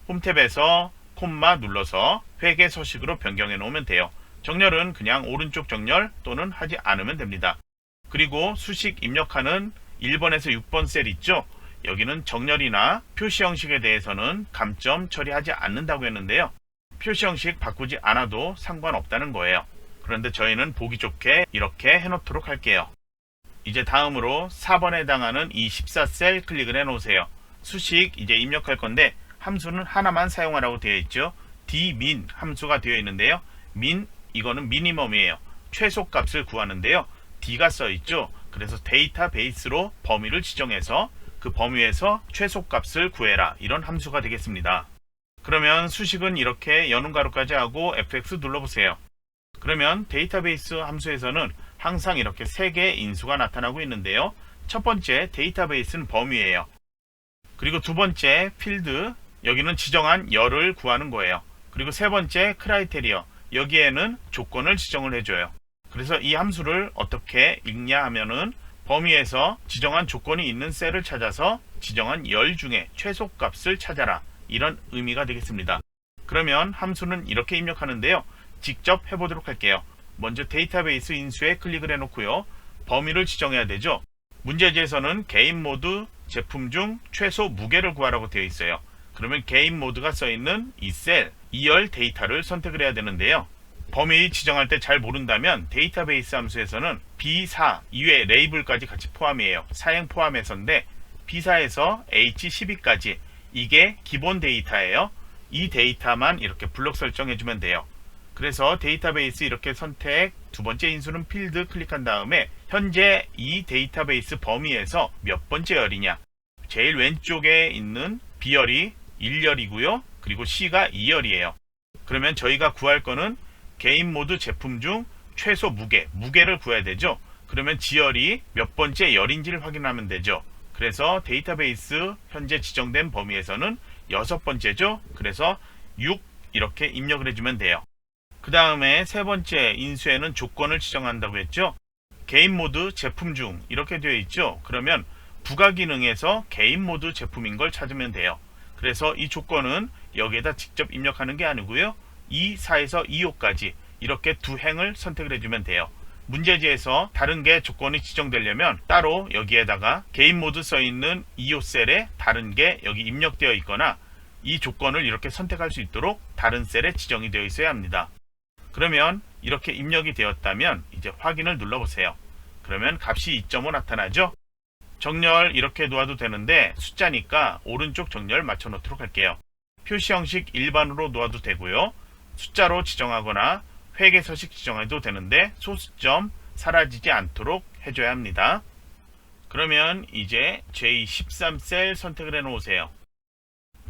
홈탭에서 콤마 눌러서 회계 서식으로 변경해 놓으면 돼요. 정렬은 그냥 오른쪽 정렬 또는 하지 않으면 됩니다. 그리고 수식 입력하는 1번에서 6번 셀 있죠? 여기는 정렬이나 표시 형식에 대해서는 감점 처리하지 않는다고 했는데요. 표시 형식 바꾸지 않아도 상관없다는 거예요. 그런데 저희는 보기 좋게 이렇게 해놓도록 할게요. 이제 다음으로 4번에 해당하는 이 14셀 클릭을 해놓으세요. 수식 이제 입력할 건데 함수는 하나만 사용하라고 되어 있죠. dmin 함수가 되어 있는데요. min 이거는 미니멈이에요. 최소값을 구하는데요. d가 써 있죠. 그래서 데이터베이스로 범위를 지정해서 그 범위에서 최소값을 구해라, 이런 함수가 되겠습니다. 그러면 수식은 이렇게 여는 가로까지 하고 fx 눌러보세요. 그러면 데이터베이스 함수에서는 항상 이렇게 3개의 인수가 나타나고 있는데요. 첫 번째 데이터베이스는 범위예요. 그리고 두 번째 필드, 여기는 지정한 열을 구하는 거예요. 그리고 세 번째 크라이테리어, 여기에는 조건을 지정을 해줘요. 그래서 이 함수를 어떻게 읽냐 하면은 범위에서 지정한 조건이 있는 셀을 찾아서 지정한 열 중에 최소값을 찾아라, 이런 의미가 되겠습니다. 그러면 함수는 이렇게 입력하는데요. 직접 해보도록 할게요. 먼저 데이터베이스 인수에 클릭을 해놓고요. 범위를 지정해야 되죠. 문제지에서는 게임 모드 제품 중 최소 무게를 구하라고 되어 있어요. 그러면 게임 모드가 써있는 이 셀, 2열 데이터를 선택을 해야 되는데요. 범위 지정할 때 잘 모른다면 데이터베이스 함수에서는 B4 이외 레이블까지 같이 포함이에요. 사행 포함해서인데 B4에서 H12까지 이게 기본 데이터예요. 이 데이터만 이렇게 블록 설정해주면 돼요. 그래서 데이터베이스 이렇게 선택, 두 번째 인수는 필드 클릭한 다음에 현재 이 데이터베이스 범위에서 몇 번째 열이냐, 제일 왼쪽에 있는 B열이 1열이고요. 그리고 C가 2열이에요. 그러면 저희가 구할 거는 게임 모드 제품 중 최소 무게를 구해야 되죠. 그러면 지열이 몇 번째 열인지를 확인하면 되죠. 그래서 데이터베이스 현재 지정된 범위에서는 6번째죠. 그래서 6 이렇게 입력을 해주면 돼요. 그 다음에 세 번째 인수에는 조건을 지정한다고 했죠. 게임 모드 제품 중 이렇게 되어 있죠. 그러면 부가 기능에서 게임 모드 제품인 걸 찾으면 돼요. 그래서 이 조건은 여기에다 직접 입력하는 게 아니고요. 2, 4에서 2호까지 이렇게 두 행을 선택을 해주면 돼요. 문제지에서 다른 게 조건이 지정되려면 따로 여기에다가 게임 모드 써있는 2호 셀에 다른 게 여기 입력되어 있거나 이 조건을 이렇게 선택할 수 있도록 다른 셀에 지정이 되어 있어야 합니다. 그러면 이렇게 입력이 되었다면 이제 확인을 눌러보세요. 그러면 값이 2.5 나타나죠. 정렬 이렇게 놓아도 되는데 숫자니까 오른쪽 정렬 맞춰 놓도록 할게요. 표시 형식 일반으로 놓아도 되고요. 숫자로 지정하거나 회계서식 지정해도 되는데 소수점 사라지지 않도록 해줘야 합니다. 그러면 이제 J13셀 선택을 해 놓으세요.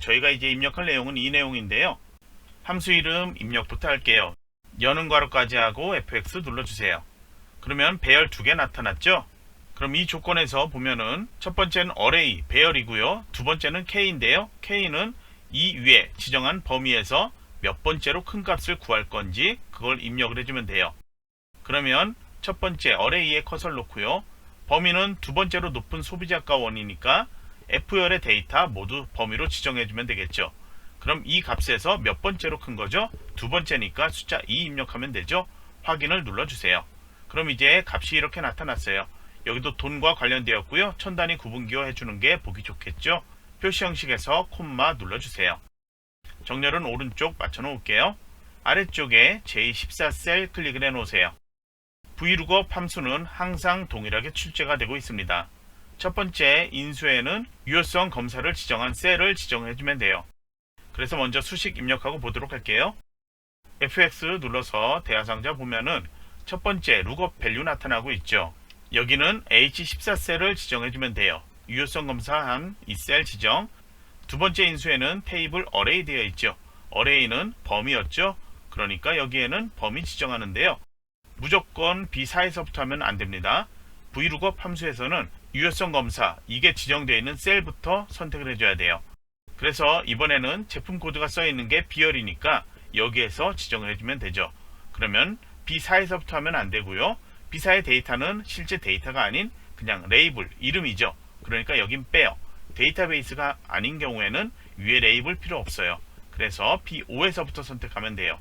저희가 이제 입력할 내용은 이 내용인데요. 함수 이름 입력부터 할게요. 여는 괄호까지 하고 fx 눌러주세요. 그러면 배열 2개 나타났죠? 그럼 이 조건에서 보면은 첫 번째는 array 배열이고요. 두 번째는 k인데요. k는 이 위에 지정한 범위에서 몇 번째로 큰 값을 구할 건지 그걸 입력을 해주면 돼요. 그러면 첫 번째 array에 커서를 놓고요. 범위는 두 번째로 높은 소비자가 원이니까 F열의 데이터 모두 범위로 지정해주면 되겠죠. 그럼 이 값에서 몇 번째로 큰 거죠? 두 번째니까 숫자 2 입력하면 되죠. 확인을 눌러주세요. 그럼 이제 값이 이렇게 나타났어요. 여기도 돈과 관련되었고요. 천 단위 구분기호 해주는 게 보기 좋겠죠. 표시 형식에서 콤마 눌러주세요. 정렬은 오른쪽 맞춰 놓을게요. 아래쪽에 J14셀 클릭을 해 놓으세요. VLOOKUP 함수는 항상 동일하게 출제가 되고 있습니다. 첫 번째 인수에는 유효성 검사를 지정한 셀을 지정해주면 돼요. 그래서 먼저 수식 입력하고 보도록 할게요. FX 눌러서 대하상자 보면은 첫 번째 룩업 밸류 나타나고 있죠. 여기는 H14셀을 지정해주면 돼요. 유효성 검사한 이 셀 지정. 두 번째 인수에는 테이블 array 되어 있죠. array는 범위였죠. 그러니까 여기에는 범위 지정하는데요. 무조건 B4에서부터 하면 안됩니다. VLOOKUP 함수에서는 유효성 검사 이게 지정되어 있는 셀부터 선택을 해줘야 돼요. 그래서 이번에는 제품 코드가 써있는 게 B열이니까 여기에서 지정을 해주면 되죠. 그러면 B4에서부터 하면 안되고요. B4의 데이터는 실제 데이터가 아닌 그냥 레이블, 이름이죠. 그러니까 여긴 빼요. 데이터베이스가 아닌 경우에는 위에 레이블 필요 없어요. 그래서 B5에서부터 선택하면 돼요.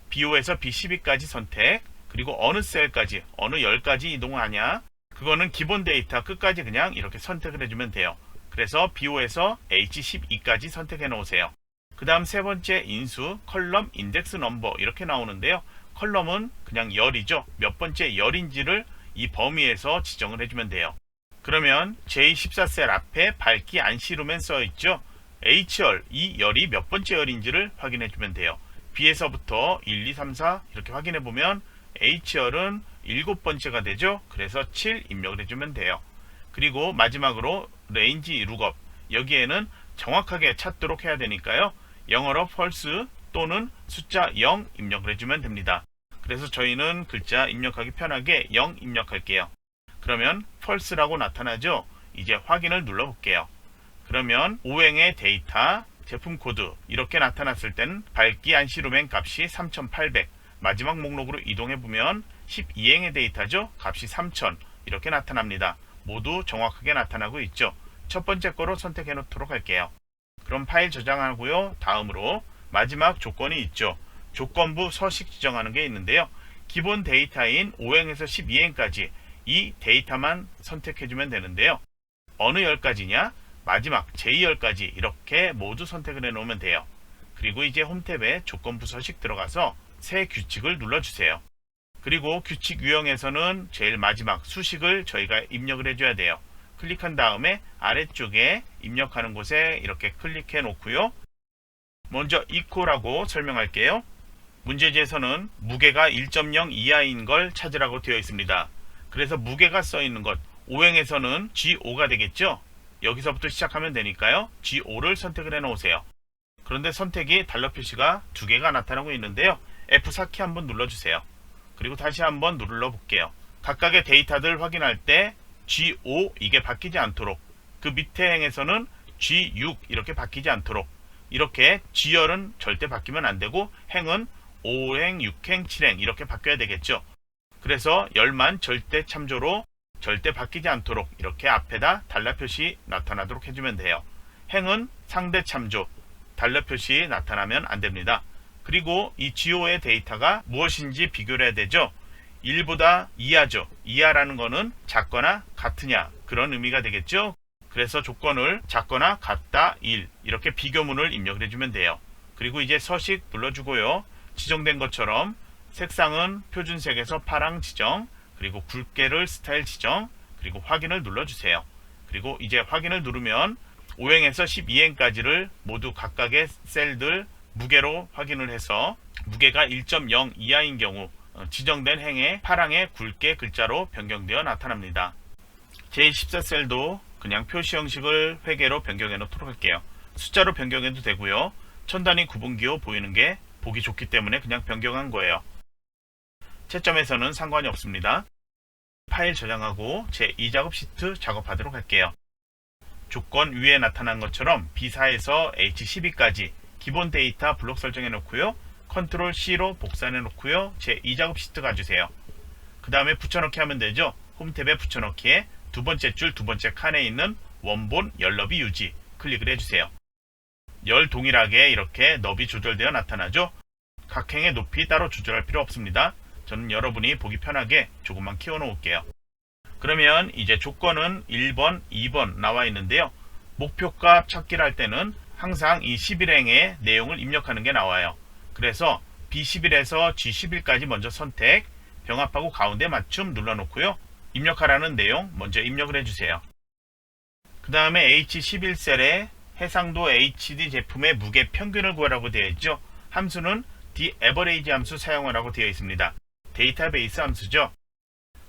B5에서 B12까지 선택, 그리고 어느 셀까지, 어느 열까지 이동하냐, 그거는 기본 데이터 끝까지 그냥 이렇게 선택을 해주면 돼요. 그래서 B5에서 H12까지 선택해 놓으세요. 그 다음 세 번째 인수, 컬럼, 인덱스 넘버 이렇게 나오는데요. 컬럼은 그냥 열이죠. 몇 번째 열인지를 이 범위에서 지정을 해주면 돼요. 그러면 J14셀 앞에 밝기 안시루맨 써있죠. H열, 이 열이 몇 번째 열인지를 확인해주면 돼요. B에서부터 1, 2, 3, 4 이렇게 확인해보면 H열은 7번째가 되죠. 그래서 7 입력을 해주면 돼요. 그리고 마지막으로 레인지 룩업, 여기에는 정확하게 찾도록 해야 되니까요. 영어로 false 또는 숫자 0 입력을 해주면 됩니다. 그래서 저희는 글자 입력하기 편하게 0 입력할게요. 그러면 false라고 나타나죠. 이제 확인을 눌러볼게요. 그러면 오행의 데이터, 제품 코드 이렇게 나타났을 때는 밝기 안시루맨 값이 3800, 마지막 목록으로 이동해보면 12행의 데이터죠. 값이 3000 이렇게 나타납니다. 모두 정확하게 나타나고 있죠. 첫 번째 거로 선택해 놓도록 할게요. 그럼 파일 저장하고요. 다음으로 마지막 조건이 있죠. 조건부 서식 지정하는 게 있는데요. 기본 데이터인 5행에서 12행까지 이 데이터만 선택해주면 되는데요. 어느 열까지냐? 마지막 제2열까지 이렇게 모두 선택을 해 놓으면 돼요. 그리고 이제 홈탭에 조건부 서식 들어가서 새 규칙을 눌러주세요. 그리고 규칙 유형에서는 제일 마지막 수식을 저희가 입력을 해줘야 돼요. 클릭한 다음에 아래쪽에 입력하는 곳에 이렇게 클릭해 놓고요. 먼저 equal라고 설명할게요. 문제지에서는 무게가 1.0 이하인 걸 찾으라고 되어 있습니다. 그래서 무게가 써 있는 것, 오행에서는 G5가 되겠죠. 여기서부터 시작하면 되니까요. G5를 선택을 해 놓으세요. 그런데 선택이 달러 표시가 두 개가 나타나고 있는데요. F4키 한번 눌러주세요. 그리고 다시 한번 눌러 볼게요. 각각의 데이터들 확인할 때 G5 이게 바뀌지 않도록, 그 밑에 행에서는 G6 이렇게 바뀌지 않도록, 이렇게 G열은 절대 바뀌면 안 되고 행은 5행, 6행, 7행 이렇게 바뀌어야 되겠죠. 그래서 열만 절대 참조로 절대 바뀌지 않도록 이렇게 앞에다 달러 표시 나타나도록 해주면 돼요. 행은 상대 참조, 달러 표시 나타나면 안 됩니다. 그리고 이 G5의 데이터가 무엇인지 비교를 해야 되죠. 1보다 이하죠. 이하라는 거는 작거나 같으냐 그런 의미가 되겠죠. 그래서 조건을 작거나 같다 1 이렇게 비교문을 입력을 해주면 돼요. 그리고 이제 서식 눌러주고요. 지정된 것처럼 색상은 표준색에서 파랑 지정, 그리고 굵게를 스타일 지정, 그리고 확인을 눌러주세요. 그리고 이제 확인을 누르면 5행에서 12행까지를 모두 각각의 셀들 무게로 확인을 해서 무게가 1.0 이하인 경우 지정된 행의 파랑의 굵게 글자로 변경되어 나타납니다. 제14셀도 그냥 표시 형식을 회계로 변경해 놓도록 할게요. 숫자로 변경해도 되고요. 천단위 구분기호 보이는 게 보기 좋기 때문에 그냥 변경한 거예요. 채점에서는 상관이 없습니다. 파일 저장하고 제2작업 시트 작업하도록 할게요. 조건 위에 나타난 것처럼 B4에서 H12까지 기본 데이터 블록 설정해 놓고요. 컨트롤 C로 복사해 놓고요. 제2작업 시트 가주세요. 그 다음에 붙여넣기 하면 되죠. 홈탭에 붙여넣기에 두 번째 줄 두 번째 칸에 있는 원본 열너비 유지 클릭을 해주세요. 열 동일하게 이렇게 너비 조절되어 나타나죠. 각 행의 높이 따로 조절할 필요 없습니다. 저는 여러분이 보기 편하게 조금만 키워 놓을게요. 그러면 이제 조건은 1번, 2번 나와 있는데요. 목표값 찾기를 할 때는 항상 이 11행의 내용을 입력하는 게 나와요. 그래서 B11에서 G11까지 먼저 선택, 병합하고 가운데 맞춤 눌러놓고요. 입력하라는 내용 먼저 입력을 해주세요. 그 다음에 H11셀에 해상도 HD 제품의 무게 평균을 구하라고 되어 있죠. 함수는 theAverage 함수 사용하라고 되어 있습니다. 데이터베이스 함수죠.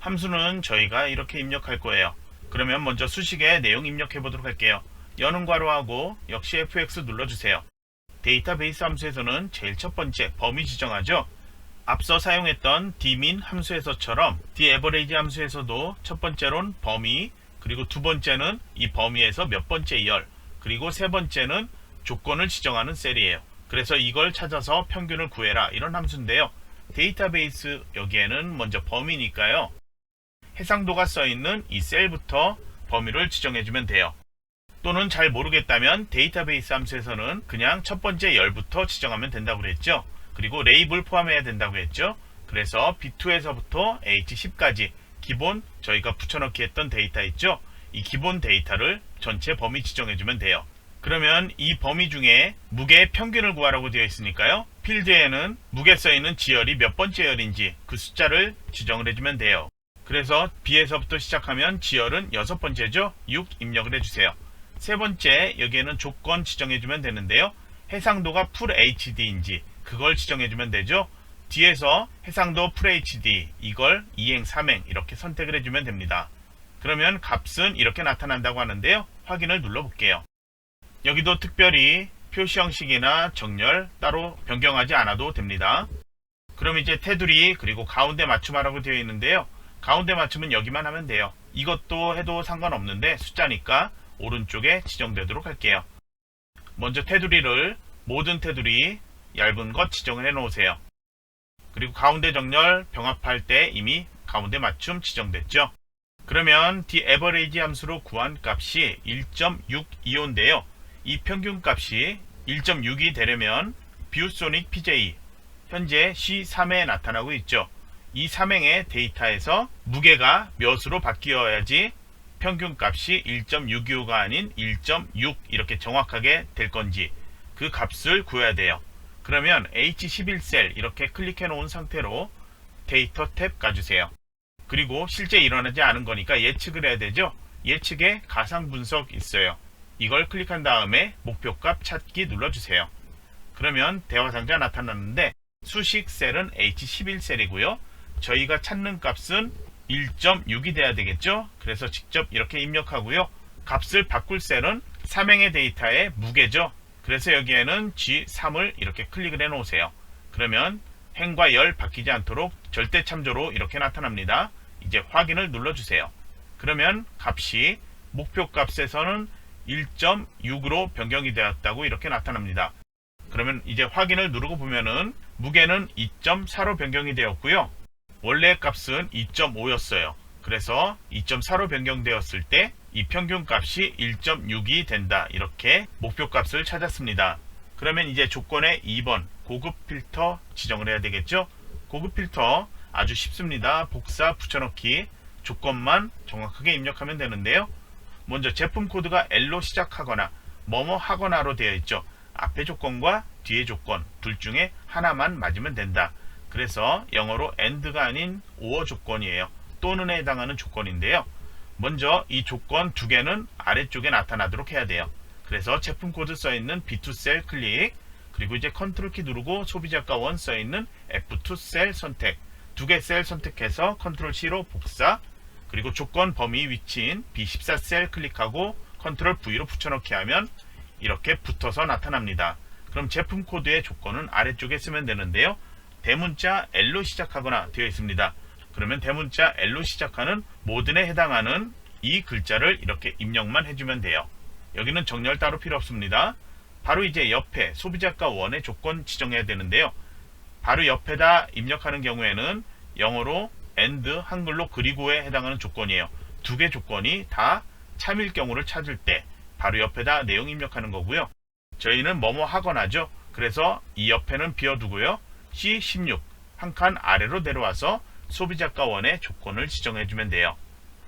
함수는 저희가 이렇게 입력할 거예요. 그러면 먼저 수식에 내용 입력해 보도록 할게요. 여는 괄호하고 역시 FX 눌러주세요. 데이터베이스 함수에서는 제일 첫 번째 범위 지정하죠. 앞서 사용했던 dmin 함수에서처럼 theAverage 함수에서도 첫 번째로는 범위, 그리고 두 번째는 이 범위에서 몇 번째 열, 그리고 세 번째는 조건을 지정하는 셀이에요. 그래서 이걸 찾아서 평균을 구해라 이런 함수인데요. 데이터베이스 여기에는 먼저 범위니까요. 해상도가 써있는 이 셀부터 범위를 지정해주면 돼요. 또는 잘 모르겠다면 데이터베이스 함수에서는 그냥 첫 번째 열부터 지정하면 된다고 그랬죠. 그 그리고 레이블 포함해야 된다고 했죠. 그래서 B2에서부터 H10까지 기본 저희가 붙여넣기 했던 데이터 있죠. 이 기본 데이터를 전체 범위 지정해주면 돼요. 그러면 이 범위 중에 무게의 평균을 구하라고 되어 있으니까요. 필드에는 무게 써있는 지열이 몇 번째 열인지 그 숫자를 지정을 해주면 돼요. 그래서 B에서부터 시작하면 지열은 6번째죠. 6 입력을 해주세요. 세 번째 여기에는 조건 지정해주면 되는데요. 해상도가 풀 HD인지 그걸 지정해주면 되죠. 뒤에서 해상도 풀 HD 이걸 2행 3행 이렇게 선택을 해주면 됩니다. 그러면 값은 이렇게 나타난다고 하는데요. 확인을 눌러 볼게요. 여기도 특별히 표시 형식이나 정렬 따로 변경하지 않아도 됩니다. 그럼 이제 테두리 그리고 가운데 맞춤하라고 되어 있는데요. 가운데 맞춤은 여기만 하면 돼요. 이것도 해도 상관없는데 숫자니까 오른쪽에 지정되도록 할게요. 먼저 테두리를 모든 테두리 얇은 것 지정을 해 놓으세요. 그리고 가운데 정렬 병합할 때 이미 가운데 맞춤 지정됐죠. 그러면 the 함수로 구한 값이 1.62인데요. 이 평균 값이 1.6이 되려면 뷰소닉 PJ 현재 C3에 나타나고 있죠. 이 3행의 데이터에서 무게가 몇으로 바뀌어야지 평균 값이 1.625가 아닌 1.6 이렇게 정확하게 될 건지 그 값을 구해야 돼요. 그러면 H11셀 이렇게 클릭해 놓은 상태로 데이터 탭 가주세요. 그리고 실제 일어나지 않은 거니까 예측을 해야 되죠. 예측에 가상 분석 있어요. 이걸 클릭한 다음에 목표값 찾기 눌러주세요. 그러면 대화 상자 나타났는데 수식 셀은 H11셀이고요. 저희가 찾는 값은 1.6이 돼야 되겠죠. 그래서 직접 이렇게 입력하고요. 값을 바꿀 셀은 3행의 데이터의 무게죠. 그래서 여기에는 G3을 이렇게 클릭을 해 놓으세요. 그러면 행과 열 바뀌지 않도록 절대 참조로 이렇게 나타납니다. 이제 확인을 눌러주세요. 그러면 값이 목표 값에서는 1.6으로 변경이 되었다고 이렇게 나타납니다. 그러면 이제 확인을 누르고 보면은 무게는 2.4로 변경이 되었고요. 원래 값은 2.5였어요. 그래서 2.4로 변경되었을 때 이 평균 값이 1.6이 된다. 이렇게 목표 값을 찾았습니다. 그러면 이제 조건의 2번 고급 필터 지정을 해야 되겠죠. 고급 필터 아주 쉽습니다. 복사 붙여넣기 조건만 정확하게 입력하면 되는데요. 먼저 제품 코드가 L로 시작하거나 뭐뭐 하거나로 되어 있죠. 앞에 조건과 뒤에 조건 둘 중에 하나만 맞으면 된다. 그래서 영어로 and가 아닌 or 조건이에요. 또는에 해당하는 조건인데요. 먼저 이 조건 두 개는 아래쪽에 나타나도록 해야 돼요. 그래서 제품 코드 써있는 B2 셀 클릭, 그리고 이제 컨트롤 키 누르고 소비자가 1 써있는 F2 셀 선택, 두 개 셀 선택해서 컨트롤 C로 복사, 그리고 조건 범위 위치인 B14 셀 클릭하고 컨트롤 V로 붙여넣기 하면 이렇게 붙어서 나타납니다. 그럼 제품 코드의 조건은 아래쪽에 쓰면 되는데요. 대문자 L로 시작하거나 되어 있습니다. 그러면 대문자 L로 시작하는 모든에 해당하는 이 글자를 이렇게 입력만 해주면 돼요. 여기는 정렬 따로 필요 없습니다. 바로 이제 옆에 소비자가 1의 조건 지정해야 되는데요. 바로 옆에다 입력하는 경우에는 영어로 and 한글로 그리고에 해당하는 조건이에요. 두 개 조건이 다 참일 경우를 찾을 때 바로 옆에다 내용 입력하는 거고요. 저희는 뭐뭐 하거나죠. 그래서 이 옆에는 비워두고요. C16 한 칸 아래로 내려와서 소비자가 1의 조건을 지정해주면 돼요.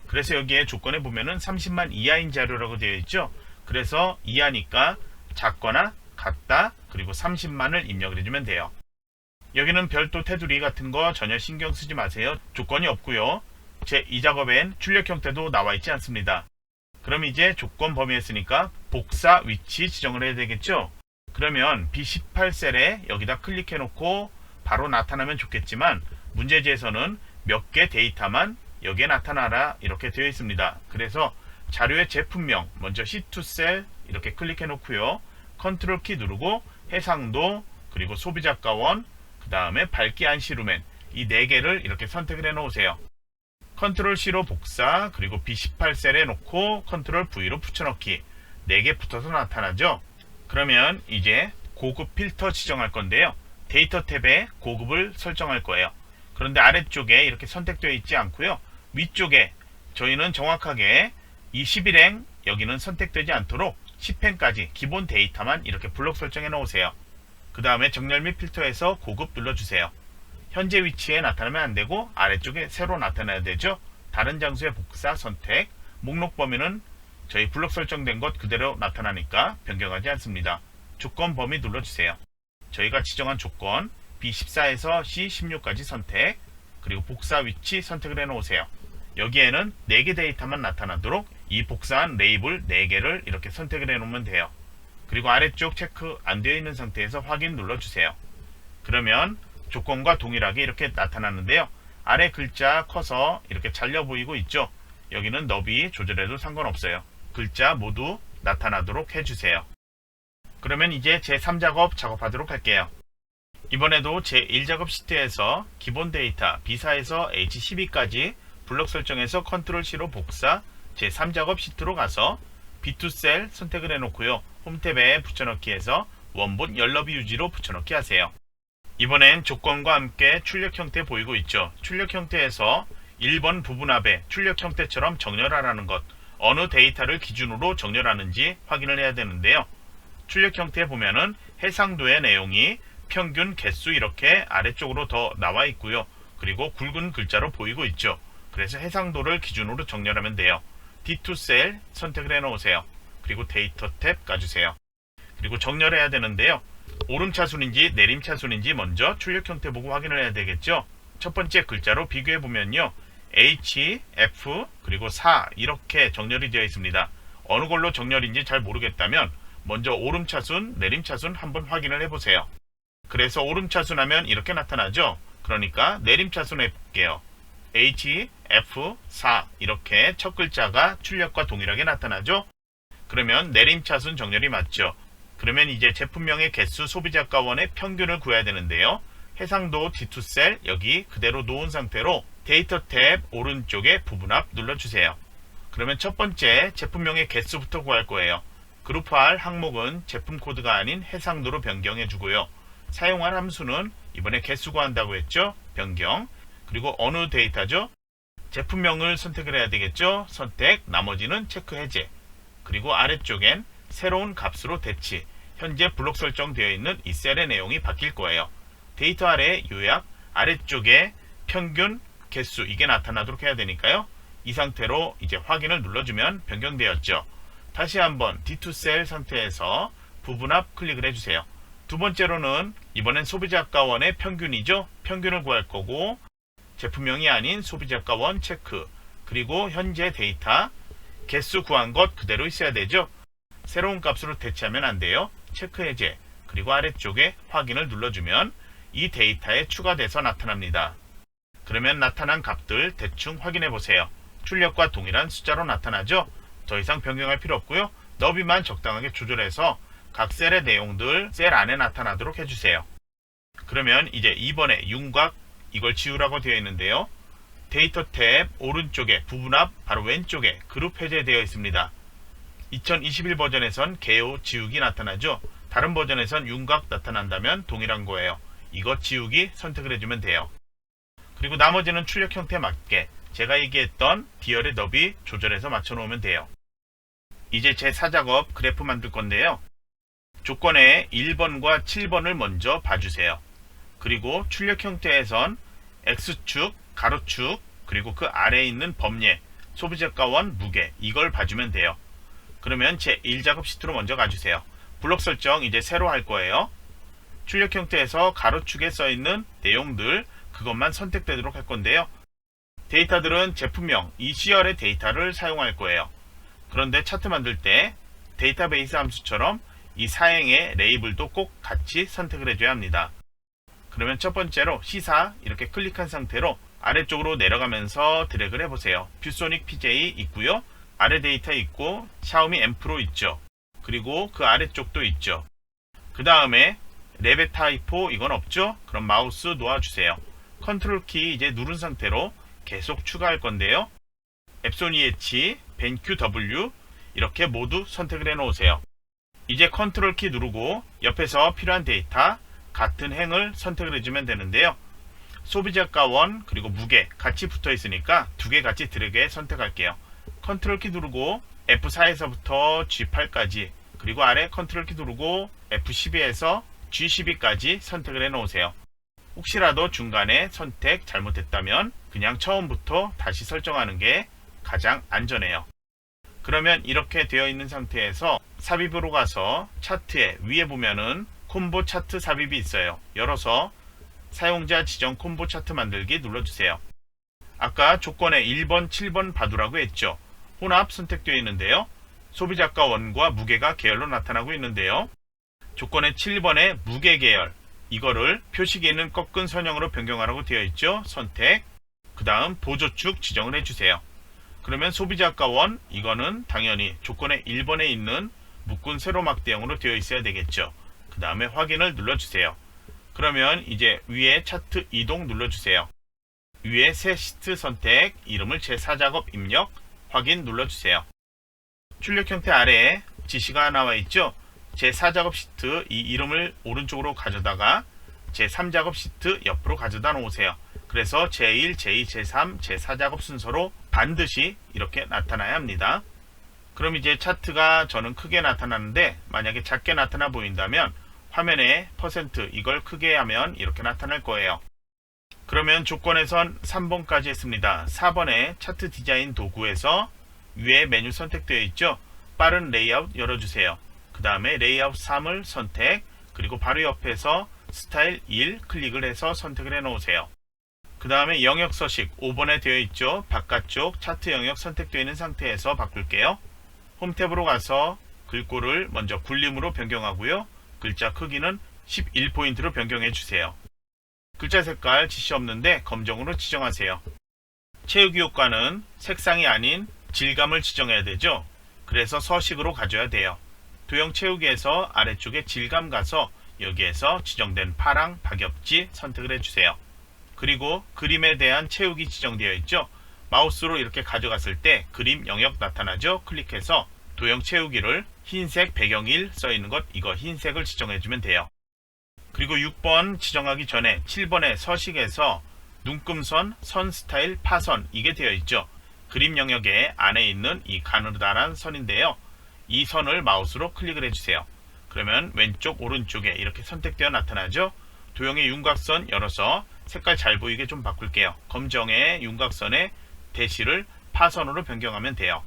그래서 여기에 조건에 보면은 30만 이하인 자료라고 되어 있죠. 그래서 이하니까 작거나 같다 그리고 30만을 입력을 해주면 돼요. 여기는 별도 테두리 같은 거 전혀 신경 쓰지 마세요. 조건이 없고요. 제 이 작업엔 출력 형태도 나와 있지 않습니다. 그럼 이제 조건 범위에 쓰니까 복사 위치 지정을 해야 되겠죠. 그러면 B18셀에 여기다 클릭해 놓고 바로 나타나면 좋겠지만 문제지에서는 몇 개 데이터만 여기에 나타나라 이렇게 되어 있습니다. 그래서 자료의 제품명 먼저 C2 셀 이렇게 클릭해 놓고요. 컨트롤 키 누르고 해상도 그리고 소비자가 1 그 다음에 밝기 안시루멘 이 네 개를 이렇게 선택을 해 놓으세요. 컨트롤 C로 복사 그리고 B18 셀에 놓고 컨트롤 V로 붙여넣기 4개 붙어서 나타나죠. 그러면 이제 고급 필터 지정할 건데요. 데이터 탭에 고급을 설정할 거예요. 그런데 아래쪽에 이렇게 선택되어 있지 않고요. 위쪽에 저희는 정확하게 이 11행 여기는 선택되지 않도록 10행까지 기본 데이터만 이렇게 블록 설정해 놓으세요. 그 다음에 정렬 및 필터에서 고급 눌러주세요. 현재 위치에 나타나면 안되고 아래쪽에 새로 나타나야 되죠. 다른 장소의 복사 선택, 목록 범위는 저희 블록 설정된 것 그대로 나타나니까 변경하지 않습니다. 조건 범위 눌러주세요. 저희가 지정한 조건 B14에서 C16까지 선택, 그리고 복사 위치 선택을 해놓으세요. 여기에는 4개 데이터만 나타나도록 이 복사한 레이블 4개를 이렇게 선택을 해놓으면 돼요. 그리고 아래쪽 체크 안 되어 있는 상태에서 확인 눌러주세요. 그러면 조건과 동일하게 이렇게 나타나는데요. 아래 글자 커서 이렇게 잘려 보이고 있죠. 여기는 너비 조절해도 상관없어요. 글자 모두 나타나도록 해주세요. 그러면 이제 제3작업 작업하도록 할게요. 이번에도 제1작업 시트에서 기본 데이터 B4에서 H12까지 블록 설정에서 컨트롤 C로 복사, 제3작업 시트로 가서 B2 셀 선택을 해놓고요. 홈탭에 붙여넣기에서 원본 열너비 유지로 붙여넣기 하세요. 이번엔 조건과 함께 출력 형태 보이고 있죠. 출력 형태에서 1번 부분합의 출력 형태처럼 정렬하라는 것, 어느 데이터를 기준으로 정렬하는지 확인을 해야 되는데요. 출력 형태에 보면은 해상도의 내용이 평균 개수 이렇게 아래쪽으로 더 나와 있고요. 그리고 굵은 글자로 보이고 있죠. 그래서 해상도를 기준으로 정렬하면 돼요. D2 셀 선택을 해놓으세요. 그리고 데이터 탭 가주세요. 그리고 정렬해야 되는데요. 오름차순인지 내림차순인지 먼저 출력 형태 보고 확인을 해야 되겠죠. 첫 번째 글자로 비교해 보면요. H, F, 그리고 4 이렇게 정렬이 되어 있습니다. 어느 걸로 정렬인지 잘 모르겠다면 먼저 오름차순, 내림차순 한번 확인을 해보세요. 그래서 오름차순 하면 이렇게 나타나죠. 그러니까 내림차순 해볼게요. H, F, 4 이렇게 첫 글자가 출력과 동일하게 나타나죠. 그러면 내림차순 정렬이 맞죠. 그러면 이제 제품명의 개수 소비자가원의 평균을 구해야 되는데요. 해상도 D2 셀 여기 그대로 놓은 상태로 데이터 탭 오른쪽에 부분합 눌러주세요. 그러면 첫 번째 제품명의 개수부터 구할 거예요. 그룹 R 항목은 제품 코드가 아닌 해상도로 변경해 주고요. 사용할 함수는 이번에 개수 구한다고 했죠. 변경. 그리고 어느 데이터죠? 제품명을 선택을 해야 되겠죠. 선택, 나머지는 체크 해제. 그리고 아래쪽엔 새로운 값으로 대치. 현재 블록 설정되어 있는 이 셀의 내용이 바뀔 거예요. 데이터 아래 요약, 아래쪽에 평균, 개수 이게 나타나도록 해야 되니까요. 이 상태로 이제 확인을 눌러주면 변경되었죠. 다시 한번 D2 셀 상태에서 부분합 클릭을 해주세요. 두 번째로는 이번엔 소비자가원의 평균이죠. 평균을 구할 거고 제품명이 아닌 소비자가원 체크, 그리고 현재 데이터 개수 구한 것 그대로 있어야 되죠. 새로운 값으로 대체하면 안 돼요. 체크 해제, 그리고 아래쪽에 확인을 눌러주면 이 데이터에 추가돼서 나타납니다. 그러면 나타난 값들 대충 확인해 보세요. 출력과 동일한 숫자로 나타나죠. 더 이상 변경할 필요 없고요. 너비만 적당하게 조절해서 각 셀의 내용들 셀 안에 나타나도록 해주세요. 그러면 이제 2번에 윤곽 이걸 지우라고 되어 있는데요. 데이터 탭 오른쪽에 부분합 바로 왼쪽에 그룹 해제되어 있습니다. 2021 버전에선 개요 지우기 나타나죠. 다른 버전에선 윤곽 나타난다면 동일한 거예요. 이거 지우기 선택을 해주면 돼요. 그리고 나머지는 출력 형태에 맞게 제가 얘기했던 디얼의 너비 조절해서 맞춰 놓으면 돼요. 이제 제 4작업 그래프 만들 건데요. 조건에 1번과 7번을 먼저 봐주세요. 그리고 출력 형태에선 X축, 가로축, 그리고 그 아래에 있는 범례, 소비자가원, 무게 이걸 봐주면 돼요. 그러면 제 1작업 시트로 먼저 가주세요. 블록 설정 이제 새로 할 거예요. 출력 형태에서 가로축에 써있는 내용들 그것만 선택되도록 할 건데요. 데이터들은 제품명 ECR의 데이터를 사용할 거예요. 그런데 차트 만들 때 데이터베이스 함수처럼 이 사행의 레이블도 꼭 같이 선택을 해줘야 합니다. 그러면 첫 번째로 C4 이렇게 클릭한 상태로 아래쪽으로 내려가면서 드래그를 해보세요. 뷰소닉 PJ 있고요. 아래 데이터 있고 샤오미 M 프로 있죠. 그리고 그 아래쪽도 있죠. 그 다음에 레베 타이포 이건 없죠. 그럼 마우스 놓아주세요. 컨트롤 키 이제 누른 상태로 계속 추가할 건데요. 앱손 EH, 벤큐 W 이렇게 모두 선택을 해 놓으세요. 이제 컨트롤 키 누르고 옆에서 필요한 데이터 같은 행을 선택을 해주면 되는데요. 소비자가원 그리고 무게 같이 붙어 있으니까 두 개 같이 드래그해 선택할게요. 컨트롤 키 누르고 F4에서부터 G8까지 그리고 아래 컨트롤 키 누르고 F12에서 G12까지 선택을 해 놓으세요. 혹시라도 중간에 선택 잘못했다면 그냥 처음부터 다시 설정하는 게 가장 안전해요. 그러면 이렇게 되어 있는 상태에서 삽입으로 가서 차트에 위에 보면은 콤보 차트 삽입이 있어요. 열어서 사용자 지정 콤보 차트 만들기 눌러주세요. 아까 조건에 1번, 7번 봐두라고 했죠. 혼합 선택되어 있는데요. 소비자가 원과 무게가 계열로 나타나고 있는데요. 조건에 7번에 무게 계열, 이거를 표식에 있는 꺾은 선형으로 변경하라고 되어 있죠. 선택. 그 다음 보조축 지정을 해주세요. 그러면 소비자가 원, 이거는 당연히 조건에 1번에 있는 묶은 세로막대형으로 되어 있어야 되겠죠. 그 다음에 확인을 눌러주세요. 그러면 이제 위에 차트 이동 눌러주세요. 위에 새 시트 선택, 이름을 제4작업 입력, 확인 눌러주세요. 출력 형태 아래에 지시가 나와 있죠. 제4작업 시트 이 이름을 오른쪽으로 가져다가 제3작업 시트 옆으로 가져다 놓으세요. 그래서 제1, 제2, 제3, 제4작업 순서로 반드시 이렇게 나타나야 합니다. 그럼 이제 차트가 저는 크게 나타나는데 만약에 작게 나타나 보인다면 화면에 %, 이걸 크게 하면 이렇게 나타날 거예요. 그러면 조건에선 3번까지 했습니다. 4번에 차트 디자인 도구에서 위에 메뉴 선택되어 있죠. 빠른 레이아웃 열어주세요. 그 다음에 레이아웃 3을 선택, 그리고 바로 옆에서 스타일 1 클릭을 해서 선택을 해 놓으세요. 그 다음에 영역 서식 5번에 되어 있죠. 바깥쪽 차트 영역 선택되어 있는 상태에서 바꿀게요. 홈 탭으로 가서 글꼴을 먼저 굴림으로 변경하고요. 글자 크기는 11포인트로 변경해 주세요. 글자 색깔 지시 없는데 검정으로 지정하세요. 채우기 효과는 색상이 아닌 질감을 지정해야 되죠. 그래서 서식으로 가져야 돼요. 도형 채우기에서 아래쪽에 질감 가서 여기에서 지정된 파랑 박엽지 선택을 해주세요. 그리고 그림에 대한 채우기 지정되어 있죠. 마우스로 이렇게 가져갔을 때 그림 영역 나타나죠. 클릭해서 도형 채우기를 흰색 배경 1 써있는 것, 이거 흰색을 지정해주면 돼요. 그리고 6번 지정하기 전에 7번의 서식에서 눈금선, 선 스타일, 파선, 이게 되어 있죠. 그림 영역의 안에 있는 이 가느다란 선인데요. 이 선을 마우스로 클릭을 해주세요. 그러면 왼쪽 오른쪽에 이렇게 선택되어 나타나죠. 도형의 윤곽선 열어서 색깔 잘 보이게 좀 바꿀게요. 검정의 윤곽선의 대시를 파선으로 변경하면 돼요.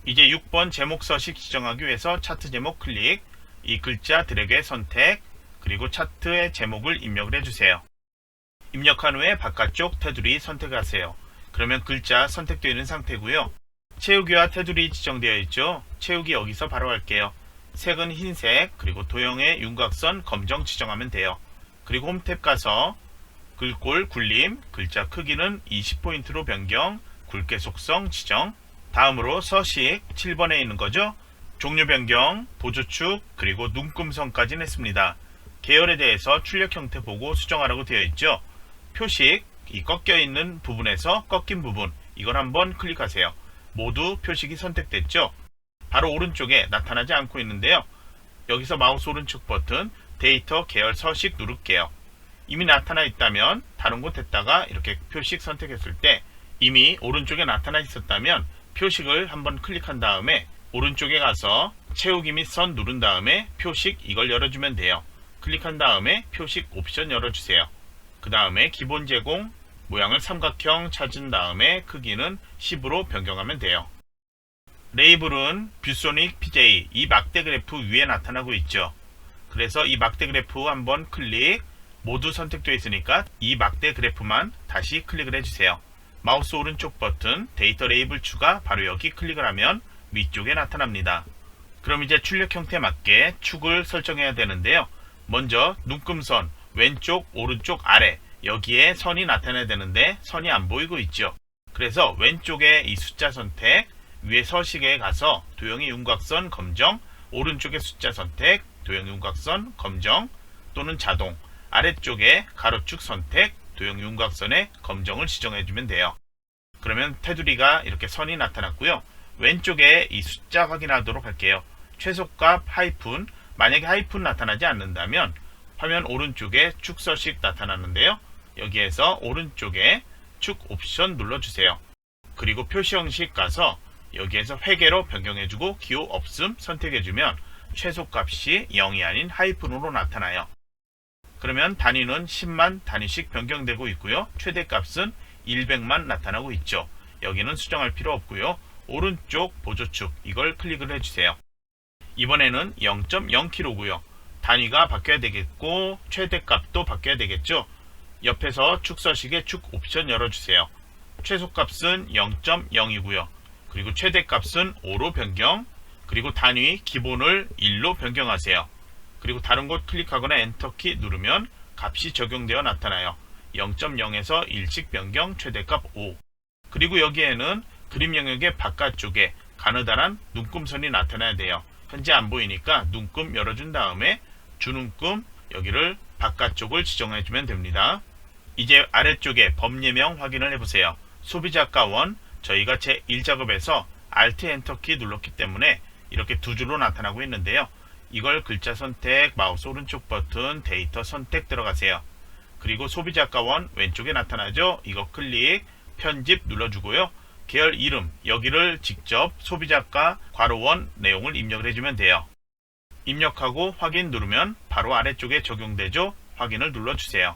이제 6번 제목 서식 지정하기 위해서 차트 제목 클릭, 이 글자 드래그의 선택, 그리고 차트의 제목을 입력을 해주세요. 입력한 후에 바깥쪽 테두리 선택하세요. 그러면 글자 선택되어 있는 상태고요. 채우기와 테두리 지정되어 있죠. 채우기 여기서 바로 할게요. 색은 흰색, 그리고 도형의 윤곽선 검정 지정하면 돼요. 그리고 홈 탭 가서 글꼴 굴림, 글자 크기는 20포인트로 변경, 굵게 속성 지정. 다음으로 서식 7번에 있는 거죠. 종류 변경, 보조축, 그리고 눈금선까지는 했습니다. 계열에 대해서 출력 형태 보고 수정하라고 되어 있죠. 표식, 이 꺾여 있는 부분에서 꺾인 부분, 이걸 한번 클릭하세요. 모두 표식이 선택됐죠. 바로 오른쪽에 나타나지 않고 있는데요. 여기서 마우스 오른쪽 버튼 데이터 계열 서식 누를게요. 이미 나타나 있다면 다른 곳 했다가 이렇게 표식 선택했을 때 이미 오른쪽에 나타나 있었다면 표식을 한번 클릭한 다음에 오른쪽에 가서 채우기 및 선 누른 다음에 표식 이걸 열어주면 돼요. 클릭한 다음에 표식 옵션 열어주세요. 그 다음에 기본 제공 모양을 삼각형 찾은 다음에 크기는 10으로 변경하면 돼요. 레이블은 뷰소닉 PJ 이 막대 그래프 위에 나타나고 있죠. 그래서 이 막대 그래프 한번 클릭, 모두 선택되어 있으니까 이 막대 그래프만 다시 클릭을 해주세요. 마우스 오른쪽 버튼 데이터 레이블 추가 바로 여기 클릭을 하면 위쪽에 나타납니다. 그럼 이제 출력 형태에 맞게 축을 설정해야 되는데요. 먼저 눈금선 왼쪽 오른쪽 아래 여기에 선이 나타나야 되는데 선이 안 보이고 있죠. 그래서 왼쪽에 이 숫자 선택, 위에 서식에 가서 도형의 윤곽선 검정, 오른쪽에 숫자 선택, 도형 윤곽선 검정 또는 자동, 아래쪽에 가로축 선택, 도형 윤곽선의 검정을 지정해주면 돼요. 그러면 테두리가 이렇게 선이 나타났고요. 왼쪽에 이 숫자 확인하도록 할게요. 최소값 하이픈, 만약에 하이픈 나타나지 않는다면 화면 오른쪽에 축 서식 나타나는데요. 여기에서 오른쪽에 축 옵션 눌러주세요. 그리고 표시 형식 가서 여기에서 회계로 변경해주고 기호 없음 선택해주면 최소값이 0이 아닌 하이픈으로 나타나요. 그러면 단위는 10만 단위씩 변경되고 있고요. 최대값은 100만 나타나고 있죠. 여기는 수정할 필요 없고요. 오른쪽 보조축 이걸 클릭을 해주세요. 이번에는 0.0kg고요. 단위가 바뀌어야 되겠고 최대값도 바뀌어야 되겠죠. 옆에서 축 서식의 축 옵션 열어주세요. 최소값은 0.0이고요. 그리고 최대값은 5로 변경, 그리고 단위 기본을 1로 변경하세요. 그리고 다른 곳 클릭하거나 엔터키 누르면 값이 적용되어 나타나요. 0.0에서 1씩 변경, 최대값 5. 그리고 여기에는 그림 영역의 바깥쪽에 가느다란 눈금선이 나타나야 돼요. 현재 안 보이니까 눈금 열어준 다음에 주눈금 여기를 바깥쪽을 지정해주면 됩니다. 이제 아래쪽에 법예명 확인을 해보세요. 소비자가1 저희가 제1작업에서 Alt 엔터키 눌렀기 때문에 이렇게 두 줄로 나타나고 있는데요. 이걸 글자 선택, 마우스 오른쪽 버튼, 데이터 선택 들어가세요. 그리고 소비자가1 왼쪽에 나타나죠. 이거 클릭, 편집 눌러주고요. 계열 이름 여기를 직접 소비자가 괄호1 내용을 입력을 해주면 돼요. 입력하고 확인 누르면 바로 아래쪽에 적용되죠. 확인을 눌러주세요.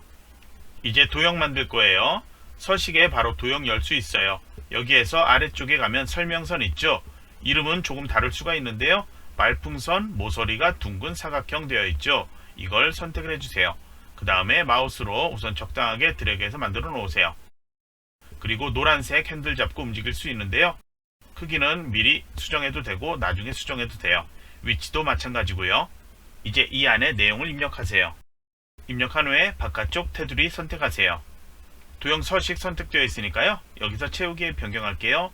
이제 도형 만들 거예요. 서식에 바로 도형 열 수 있어요. 여기에서 아래쪽에 가면 설명선 있죠. 이름은 조금 다를 수가 있는데요. 말풍선 모서리가 둥근 사각형 되어 있죠. 이걸 선택을 해주세요. 그 다음에 마우스로 우선 적당하게 드래그해서 만들어 놓으세요. 그리고 노란색 핸들 잡고 움직일 수 있는데요. 크기는 미리 수정해도 되고 나중에 수정해도 돼요. 위치도 마찬가지고요. 이제 이 안에 내용을 입력하세요. 입력한 후에 바깥쪽 테두리 선택하세요. 도형 서식 선택되어 있으니까요. 여기서 채우기에 변경할게요.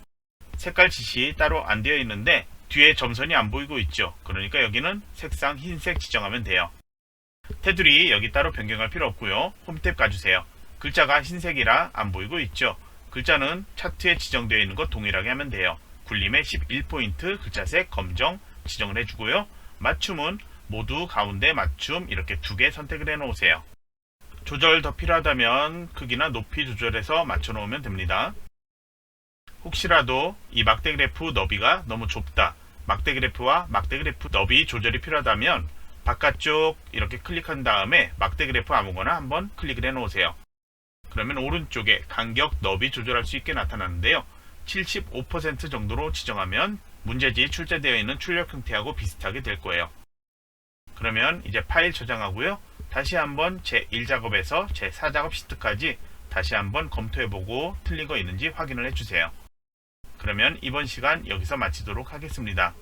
색깔 지시 따로 안 되어 있는데 뒤에 점선이 안 보이고 있죠. 그러니까 여기는 색상 흰색 지정하면 돼요. 테두리 여기 따로 변경할 필요 없고요. 홈탭 가주세요. 글자가 흰색이라 안 보이고 있죠. 글자는 차트에 지정되어 있는 것 동일하게 하면 돼요. 굴림에 11포인트 글자색 검정 지정을 해주고요. 맞춤은 모두 가운데 맞춤 이렇게 두 개 선택을 해 놓으세요. 조절 더 필요하다면 크기나 높이 조절해서 맞춰 놓으면 됩니다. 혹시라도 이 막대 그래프 너비가 너무 좁다, 막대 그래프와 막대 그래프 너비 조절이 필요하다면 바깥쪽 이렇게 클릭한 다음에 막대 그래프 아무거나 한번 클릭을 해 놓으세요. 그러면 오른쪽에 간격 너비 조절할 수 있게 나타나는데요. 75% 정도로 지정하면 문제지 출제되어 있는 출력 형태하고 비슷하게 될 거예요. 그러면 이제 파일 저장하고요. 다시 한번 제1작업에서 제4작업 시트까지 다시 한번 검토해보고 틀린 거 있는지 확인을 해주세요. 그러면 이번 시간 여기서 마치도록 하겠습니다.